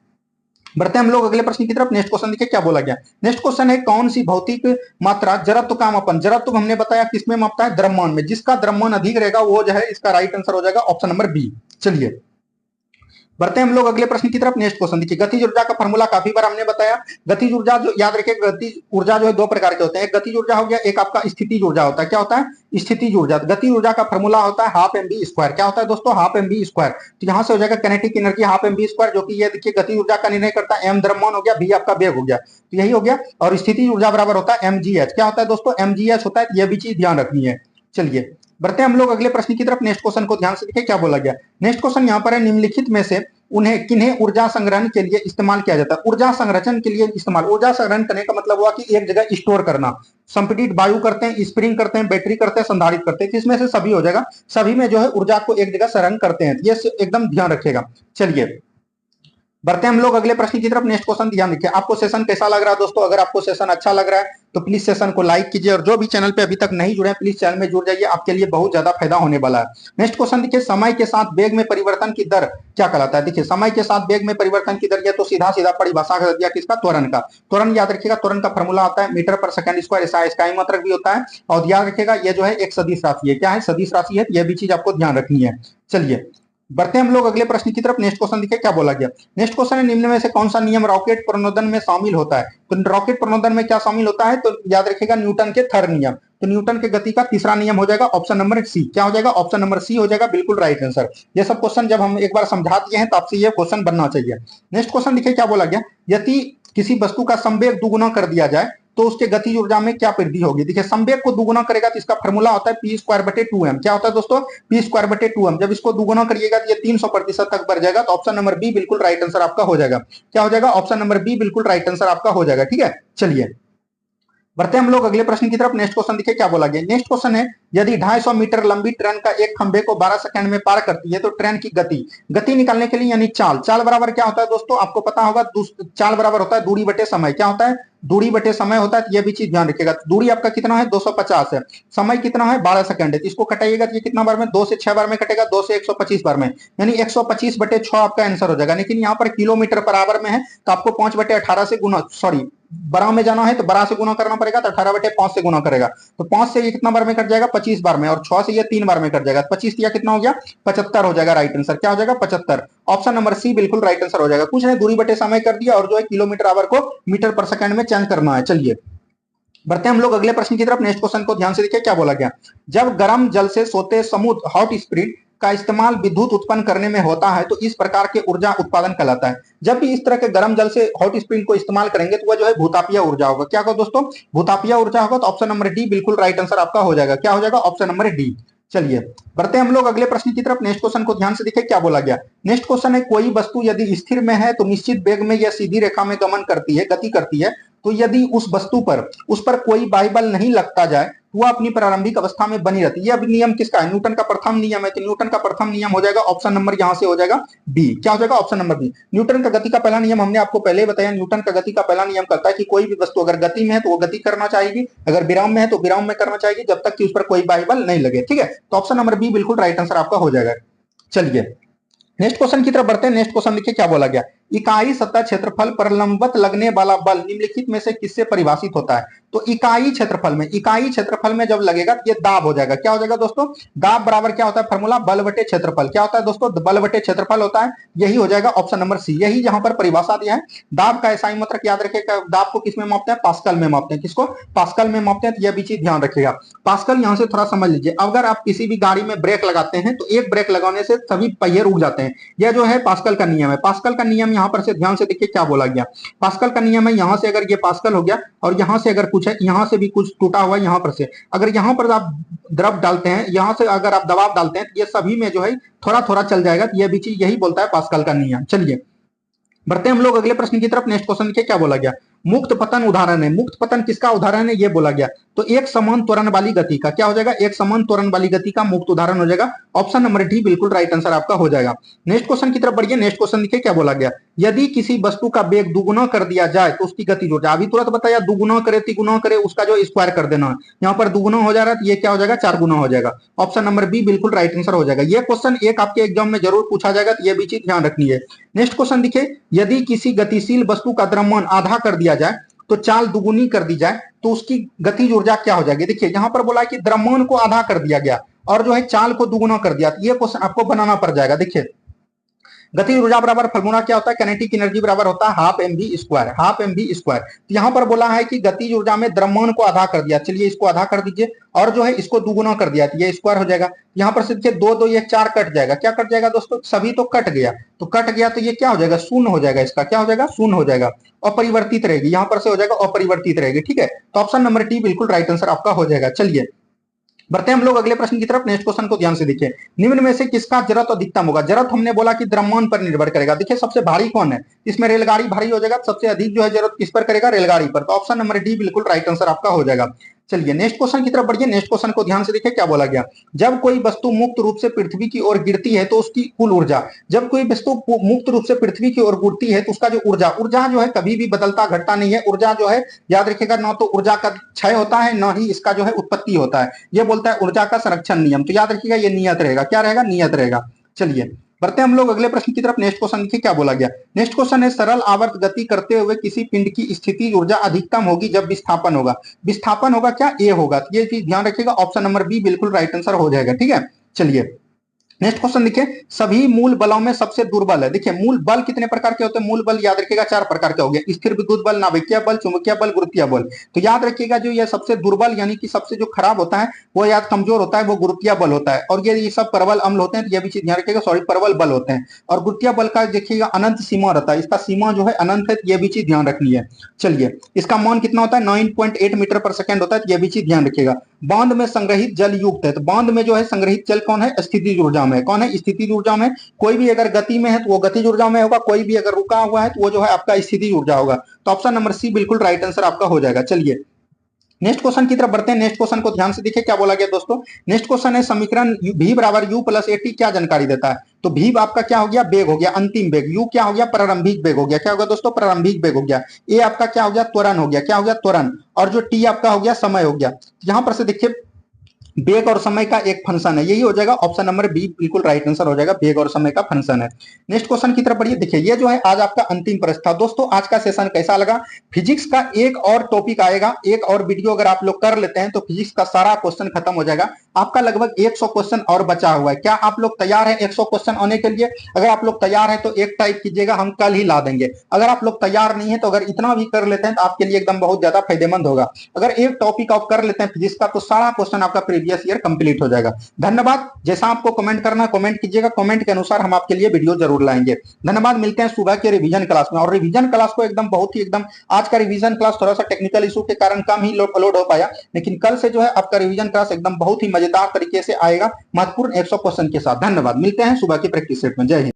Speaker 1: बढ़ते हैं हम लोग अगले प्रश्न की तरफ। नेक्स्ट क्वेश्चन देखिए क्या बोला गया। नेक्स्ट क्वेश्चन है, कौन सी भौतिक मात्रा जड़त्व का मापन, जड़त्व हमने बताया किसमें मापता है? द्रव्यमान में। जिसका द्रव्यमान अधिक रहेगा वो जो है इसका राइट आंसर हो जाएगा ऑप्शन नंबर बी। चलिए बढ़ते हैं हम लोग अगले प्रश्न की तरफ। नेक्स्ट क्वेश्चन देखिए, गतिज ऊर्जा का फॉर्मूला काफी बार हमने बताया। गतिज ऊर्जा जो याद रखिए, गतिज ऊर्जा जो है दो प्रकार के होते हैं। एक गतिज ऊर्जा हो गया, एक आपका स्थितिज ऊर्जा होता है। क्या होता है? स्थितिज ऊर्जा। गतिज ऊर्जा का फॉर्मूला होता है हाफ mv स्क्वायर। क्या होता है दोस्तों? Half mv square. तो यहाँ से हो जाएगा kinetic energy half mv square, जो कि ये देखिए गतिज ऊर्जा का निर्णय करता है। m द्रव्यमान हो गया, v आपका वेग हो गया, तो यही हो गया। और स्थितिज ऊर्जा बराबर होता है mgh। क्या होता है दोस्तों? mgh होता है। यह भी चीज ध्यान रखनी है। चलिए बढ़ते हैं हम लोग अगले प्रश्न की तरफ। नेक्स्ट क्वेश्चन को ध्यान से देखिए क्या बोला गया। नेक्स्ट क्वेश्चन यहाँ पर है, निम्नलिखित में से उन्हें किन्हें ऊर्जा संग्रहण के लिए इस्तेमाल किया जाता है? ऊर्जा संरक्षण के लिए इस्तेमाल। ऊर्जा संग्रहण करने का मतलब हुआ कि एक जगह स्टोर करना। संपीड़ित वायु करते हैं, स्प्रिंग करते हैं, बैटरी करते हैं, संधारित करते हैं, किसमें से? सभी हो जाएगा। सभी में जो है ऊर्जा को एक जगह संग्रहण करते हैं। ये एकदम ध्यान रखिएगा। चलिए बढ़ते हैं हम लोग अगले प्रश्न की तरफ। नेक्स्ट क्वेश्चन ध्यान रखिए। आपको सेशन कैसा लग रहा है दोस्तों? अगर आपको सेशन अच्छा लग रहा है तो प्लीज सेशन को लाइक कीजिए, और जो भी चैनल पे अभी तक नहीं जुड़े हैं प्लीज चैनल में जुड़ जाइए, आपके लिए बहुत ज्यादा फायदा होने वाला है। नेक्स्ट क्वेश्चन देखिए, समय के साथ वेग में परिवर्तन की दर क्या कहलाता है? देखिए समय के साथ वेग में परिवर्तन की दर, ये तो सीधा सीधा परिभाषा कर दिया किसका? त्वरण का। त्वरण याद रखिएगा, त्वरण का फॉर्मूला आता है मीटर पर सेकंड स्क्वायर। इसका ही मात्रक भी होता है। और याद रखिएगा ये जो है एक सदिश राशि है। क्या है? सदिश राशि है। यह भी चीज आपको ध्यान रखनी है। चलिए बढ़ते हैं हम लोग अगले प्रश्न की तरफ। नेक्स्ट क्वेश्चन देखिए क्या बोला गया। नेक्स्ट क्वेश्चन है, निम्न में से कौन सा नियम रॉकेट प्रणोदन में शामिल होता है? तो रॉकेट प्रणोदन में क्या शामिल होता है? तो याद रखिएगा न्यूटन के थर्ड नियम। तो न्यूटन के गति का तीसरा नियम हो जाएगा ऑप्शन नंबर सी। क्या हो जाएगा? ऑप्शन नंबर सी हो जाएगा। बिल्कुल राइट आंसर। ये सब क्वेश्चन जब हम एक बार समझा दिए हैं तो आपसे ये क्वेश्चन बनना चाहिए। नेक्स्ट क्वेश्चन देखिए क्या बोला गया। यदि किसी वस्तु का संवेग दुगुना कर दिया जाए तो उसके गतिज ऊर्जा में क्या वृद्धि होगी? देखिए संवेग को दुगुना करेगा तो इसका फॉर्मूला होता है पी स्क्वायर बटे 2m। क्या होता है दोस्तों? पी स्क्वायर बटे 2m। जब इसको दुगुना करिएगा तो ये 300% तक बढ़ जाएगा। तो ऑप्शन नंबर बी बिल्कुल राइट आंसर आपका हो जाएगा। क्या हो जाएगा? ऑप्शन नंबर बी बिल्कुल राइट आंसर आपका हो जाएगा। ठीक है, चलिए बढ़ते हैं हम लोग अगले प्रश्न की तरफ। नेक्स्ट क्वेश्चन देखिए क्या बोला गया। नेक्स्ट क्वेश्चन है, यदि 250 मीटर लंबी ट्रेन का एक खंबे को 12 सेकंड में पार करती है तो ट्रेन की गति निकालने के लिए यानी चाल बराबर क्या होता है दोस्तों? आपको पता होगा चाल बराबर होता है दूरी बटे समय। क्या होता है? दूरी बटे समय होता है। तो यह भी चीज ध्यान रखिएगा। दूरी आपका कितना है? 250 है। समय कितना है? 12 सेकंड है। तो इसको कटाइएगा तो ये कितना बार में? 2 से 6 बार में कटेगा, 2 से 125 बार में, यानी 125/6 आपका आंसर हो जाएगा। लेकिन यहाँ पर किलोमीटर पर आवर में है तो आपको 5/18 से गुना, सॉरी बड़ा में जाना है तो बड़ा से गुना करना पड़ेगा, तो 18/5 से गुना करेगा। तो 5 से ये कितना बार में कट जाएगा? 25 बार में। और 6 से ये 3 बार में कट जाएगा। 25 या कितना हो गया? 75 हो जाएगा। राइट आंसर क्या हो जाएगा? 75। ऑप्शन नंबर सी बिल्कुल राइट आंसर हो जाएगा। कुछ नहीं, दूरी बटे समय कर दिया और जो है किलोमीटर आवर को मीटर पर सेकंड में चेंज करना है। चलिए बढ़ते हैं हम लोग अगले प्रश्न की तरफ। नेक्स्ट क्वेश्चन को ध्यान से देखिए क्या बोला गया। जब गर्म जल से सोते समुद्र हॉट स्प्रिट का इस्तेमाल विद्युत उत्पन्न करने में होता है तो इस प्रकार के ऊर्जा उत्पादन कहलाता है। जब भी इस तरह के गर्म जल से हॉट स्प्रिंग को इस्तेमाल करेंगे तो वह जो है भूतापीय ऊर्जा होगा। क्या होगा दोस्तों? भूतापीय ऊर्जा होगा। तो ऑप्शन नंबर डी बिल्कुल राइट आंसर आपका हो जाएगा। क्या हो जाएगा? Option number D. चलिए बढ़ते हैं हम लोग अगले प्रश्न की तरफ। नेक्स्ट क्वेश्चन को ध्यान से देखिए क्या बोला गया। नेक्स्ट क्वेश्चन है, कोई वस्तु यदि स्थिर में है तो निश्चित वेग में यह सीधी रेखा में गमन करती है, गति करती है, तो यदि उस पर कोई बाह्य बल नहीं लगता जाए तो वह अपनी प्रारंभिक अवस्था में बनी रहती है। यह नियम किसका है? न्यूटन का प्रथम नियम है। तो न्यूटन का प्रथम नियम हो जाएगा ऑप्शन नंबर यहां से हो जाएगा बी। क्या हो जाएगा? Option number B. न्यूटन का गति का पहला नियम हमने आपको पहले ही बताया। न्यूटन का गति का पहला नियम कहता है कि कोई भी वस्तु अगर गति में है तो वो गति करना चाहेगी, अगर विराम में है तो विराम में करना चाहेगी, जब तक कि उस पर कोई बाह्य बल नहीं लगे। ठीक है, तो ऑप्शन नंबर बी बिल्कुल राइट आंसर आपका हो जाएगा। चलिए नेक्स्ट क्वेश्चन की तरफ बढ़ते हैं। नेक्स्ट क्वेश्चन देखिए क्या बोला गया। इकाई सतह क्षेत्रफल पर लंबवत लगने वाला बल निम्नलिखित में से किससे परिभाषित होता है? तो इकाई क्षेत्रफल में जब लगेगा ये दाब हो जाएगा। क्या हो जाएगा दोस्तों? दाब बराबर क्या होता है फॉर्मूला? बल बटे क्षेत्रफल। क्या होता है दोस्तों? बल बटे क्षेत्रफल होता है। यही हो जाएगा ऑप्शन नंबर सी। यही जहां पर परिभाषा दिया है। दाब का ऐसा ही मतलब याद रखिएगा, दाब को किसमें मापते हैं? पास्कल में मापते हैं। किसको? पास्कल में मापते हैं। तो यह भी चीज ध्यान रखिएगा। पास्कल यहां से थोड़ा समझ लीजिए। अगर आप किसी भी गाड़ी में ब्रेक लगाते हैं तो एक ब्रेक लगाने से सभी पहिए रुक जाते हैं। यह जो है पास्कल का नियम है। पास्कल का नियम यहां पर से ध्यान से देखिए क्या बोला गया। पास्कल का नियम है, यहां से अगर ये पास्कल हो गया और यहां से अगर कुछ है, यहां से भी कुछ टूटा हुआ है, यहां पर से अगर यहां पर आप द्रव डालते हैं, यहां से अगर आप दबाव डालते हैं तो ये सभी में जो है थोड़ा थोड़ा चल जाएगा। तो ये भी चीज यही बोलता है पास्कल का नियम। चलिए बढ़ते हैं हम लोग अगले प्रश्न की तरफ। नेक्स्ट क्वेश्चन देखिए क्या बोला गया। मुक्त पतन उदाहरण है। मुक्त पतन किसका उदाहरण है? ये बोला गया। तो एक समान त्वरण वाली गति का क्या हो जाएगा? एक समान त्वरण वाली गति का मुक्त उदाहरण हो जाएगा। ऑप्शन नंबर डी बिल्कुल राइट आंसर आपका हो जाएगा। नेक्स्ट क्वेश्चन की तरफ बढ़िए। नेक्स्ट क्वेश्चन देखिए क्या बोला गया। यदि किसी वस्तु का वेग दुगुना कर दिया जाए तो उसकी गति जो अभी तुरंत बताया, दुगुना करे तिगुना करे उसका जो स्क्वायर कर देना है। यहाँ पर दुगुना हो जा रहा है तो ये क्या हो जाएगा? 4 गुना हो जाएगा। ऑप्शन नंबर बी बिल्कुल राइट आंसर हो जाएगा। ये क्वेश्चन एक आपके एग्जाम में जरूर पूछा जाएगा, तो ये भी चीज ध्यान रखनी है। नेक्स्ट क्वेश्चन देखिए। यदि किसी गतिशील वस्तु का द्रव्यमान आधा कर दिया जाए तो चाल दुगुनी कर दी जाए तो उसकी गतिज ऊर्जा क्या हो जाएगी? देखिए यहां पर बोला है कि द्रव्यमान को आधा कर दिया गया और जो है चाल को दुगुना कर दिया। तो ये क्वेश्चन आपको बनाना पड़ जाएगा। देखिए गतिज ऊर्जा बराबर फॉर्मूला क्या होता है? काइनेटिक एनर्जी बराबर होता है half M V square. Half M V square. तो यहां पर बोला है कि गतिज ऊर्जा में द्रव्यमान को आधा कर दिया। चलिए इसको आधा कर दीजिए और जो है इसको दुगुना कर दिया तो ये स्क्वायर हो जाएगा। यहाँ पर से देखिए 2 2 ये 4 कट जाएगा। क्या कट जाएगा दोस्तों? सभी तो कट गया। तो कट गया तो ये क्या हो जाएगा? शून्य हो जाएगा। इसका क्या हो जाएगा? शून्य हो जाएगा। अपरिवर्तित रहेगी। यहां पर से हो जाएगा अपरिवर्तित रहेगी। ठीक है, तो ऑप्शन नंबर डी बिल्कुल राइट आंसर आपका हो जाएगा। चलिए बढ़ते हैं हम लोग अगले प्रश्न की तरफ। नेक्स्ट क्वेश्चन को ध्यान से देखिए। निम्न में से किसका जड़त्व अधिकतम होगा? जड़त्व हमने बोला कि द्रव्यमान पर निर्भर करेगा। देखिए सबसे भारी कौन है? इसमें रेलगाड़ी भारी हो जाएगा। सबसे अधिक जो है जड़त्व किस पर करेगा? रेलगाड़ी पर। तो ऑप्शन नंबर डी बिल्कुल राइट आंसर आपका हो जाएगा। चलिए नेक्स्ट क्वेश्चन की तरफ बढ़िए। नेक्स्ट क्वेश्चन को ध्यान से देखिए क्या बोला गया। जब कोई वस्तु मुक्त रूप से पृथ्वी की ओर गिरती है तो उसकी कुल ऊर्जा, जब कोई वस्तु मुक्त रूप से पृथ्वी की ओर गिरती है तो उसका जो ऊर्जा जो है कभी भी बदलता घटता नहीं है। ऊर्जा जो है याद रखिएगा, ना तो ऊर्जा का क्षय होता है ना ही इसका जो है उत्पत्ति होता है। ये बोलता है ऊर्जा का संरक्षण नियम। तो याद रखिएगा ये नियत रहेगा। क्या रहेगा? नियत रहेगा। चलिए बढ़ते हैं हम लोग अगले प्रश्न की तरफ। नेक्स्ट क्वेश्चन देखिए क्या बोला गया। नेक्स्ट क्वेश्चन है सरल आवर्त गति करते हुए किसी पिंड की स्थिति ऊर्जा अधिकतम होगी जब विस्थापन होगा। विस्थापन होगा क्या? ए होगा। ये चीज ध्यान रखिएगा। ऑप्शन नंबर बी बिल्कुल राइट आंसर हो जाएगा। ठीक है, चलिए नेक्स्ट क्वेश्चन देखिए। सभी मूल बलों में सबसे दुर्बल है। देखिए मूल बल कितने प्रकार के होते हैं? मूल बल याद रखिएगा 4 प्रकार के हो गए। स्थिर विद्युत बल, नाभिकीय बल, चुंबकीय बल, गुरुत्वीय बल। तो याद रखिएगा जो ये सबसे दुर्बल यानी कि सबसे जो खराब होता है वो याद कमजोर होता है, वो गुरुत्वीय बल होता है। और ये सब प्रबल अम्ल होते हैं। तो ये भी चीज ध्यान रखिएगा, सॉरी प्रबल बल होते हैं। और गुरुत्वीय बल का देखिएगा अनंत सीमा रहता है। इसका सीमा जो है अनंत है। तो ये भी चीज ध्यान रखनी है। चलिए इसका मान कितना होता है? 9.8 मीटर पर सेकंड होता है। तो ये भी चीज ध्यान रखिएगा। बांध में संग्रहित जल युक्त है। तो बांध में जो है संग्रहित जल कौन है? स्थितिज ऊर्जा में। कौन है? स्थितिज ऊर्जा में। कोई भी अगर गति में है तो वो गतिज ऊर्जा में होगा, कोई भी अगर रुका हुआ है तो वो जो है आपका स्थितिज ऊर्जा होगा। तो ऑप्शन नंबर सी बिल्कुल राइट आंसर आपका हो जाएगा। चलिए नेक्स्ट क्वेश्चन की तरफ बढ़ते हैं। नेक्स्ट क्वेश्चन को ध्यान से देखिए क्या बोला गया दोस्तों। नेक्स्ट क्वेश्चन है समीकरण v बराबर u प्लस at क्या जानकारी देता है? तो v आपका क्या हो गया? वेग हो गया, अंतिम वेग। u क्या हो गया? प्रारंभिक वेग हो गया। क्या होगा दोस्तों? प्रारंभिक वेग हो गया। a आपका क्या हो गया? त्वरण हो गया। क्या हो गया? त्वरण। और जो t आपका हो गया समय हो गया। यहां पर से देखिए वेग और समय का एक फंक्शन है। यही हो जाएगा ऑप्शन नंबर बी बिल्कुल राइट आंसर हो जाएगा। वेग और समय का फंक्शन है। नेक्स्ट क्वेश्चन की तरफ बढ़िए। देखिए ये जो है आज आपका अंतिम प्रश्न था। दोस्तों आज का सेशन कैसा लगा? फिजिक्स का एक और टॉपिक आएगा, एक और वीडियो अगर आप लोग कर लेते हैं तो फिजिक्स का सारा क्वेश्चन खत्म हो जाएगा। आपका लगभग 100 क्वेश्चन और बचा हुआ है। क्या आप लोग तैयार हैं 100 क्वेश्चन आने के लिए? अगर आप लोग तैयार हैं तो एक टाइप कीजिएगा, हम कल ही ला देंगे। अगर आप लोग तैयार नहीं है तो अगर इतना भी कर लेते हैं तो आपके लिए एकदम बहुत ज्यादा फायदेमंद होगा। अगर एक टॉपिक आप कर लेते हैं फिजिक्स का तो सारा क्वेश्चन आपका प्रीवियस ईयर कंप्लीट हो जाएगा। धन्यवाद। जैसा आपको कमेंट करना कमेंट कीजिएगा, कमेंट के अनुसार हम आपके लिए वीडियो जरूर लाएंगे। धन्यवाद। मिलते हैं सुबह के रिवीजन क्लास में। और रिवीजन क्लास को एकदम बहुत ही एकदम आज का रिवीजन क्लास थोड़ा सा टेक्निकल इशू के कारण कम ही अपलोड हो पाया, लेकिन कल से जो है आपका रिवीजन क्लास एकदम बहुत ही मजेदार तरीके से आएगा, महत्वपूर्ण 100 क्वेश्चन के साथ। धन्यवाद। मिलते हैं सुबह की प्रैक्टिस सेट में। जय हिंद।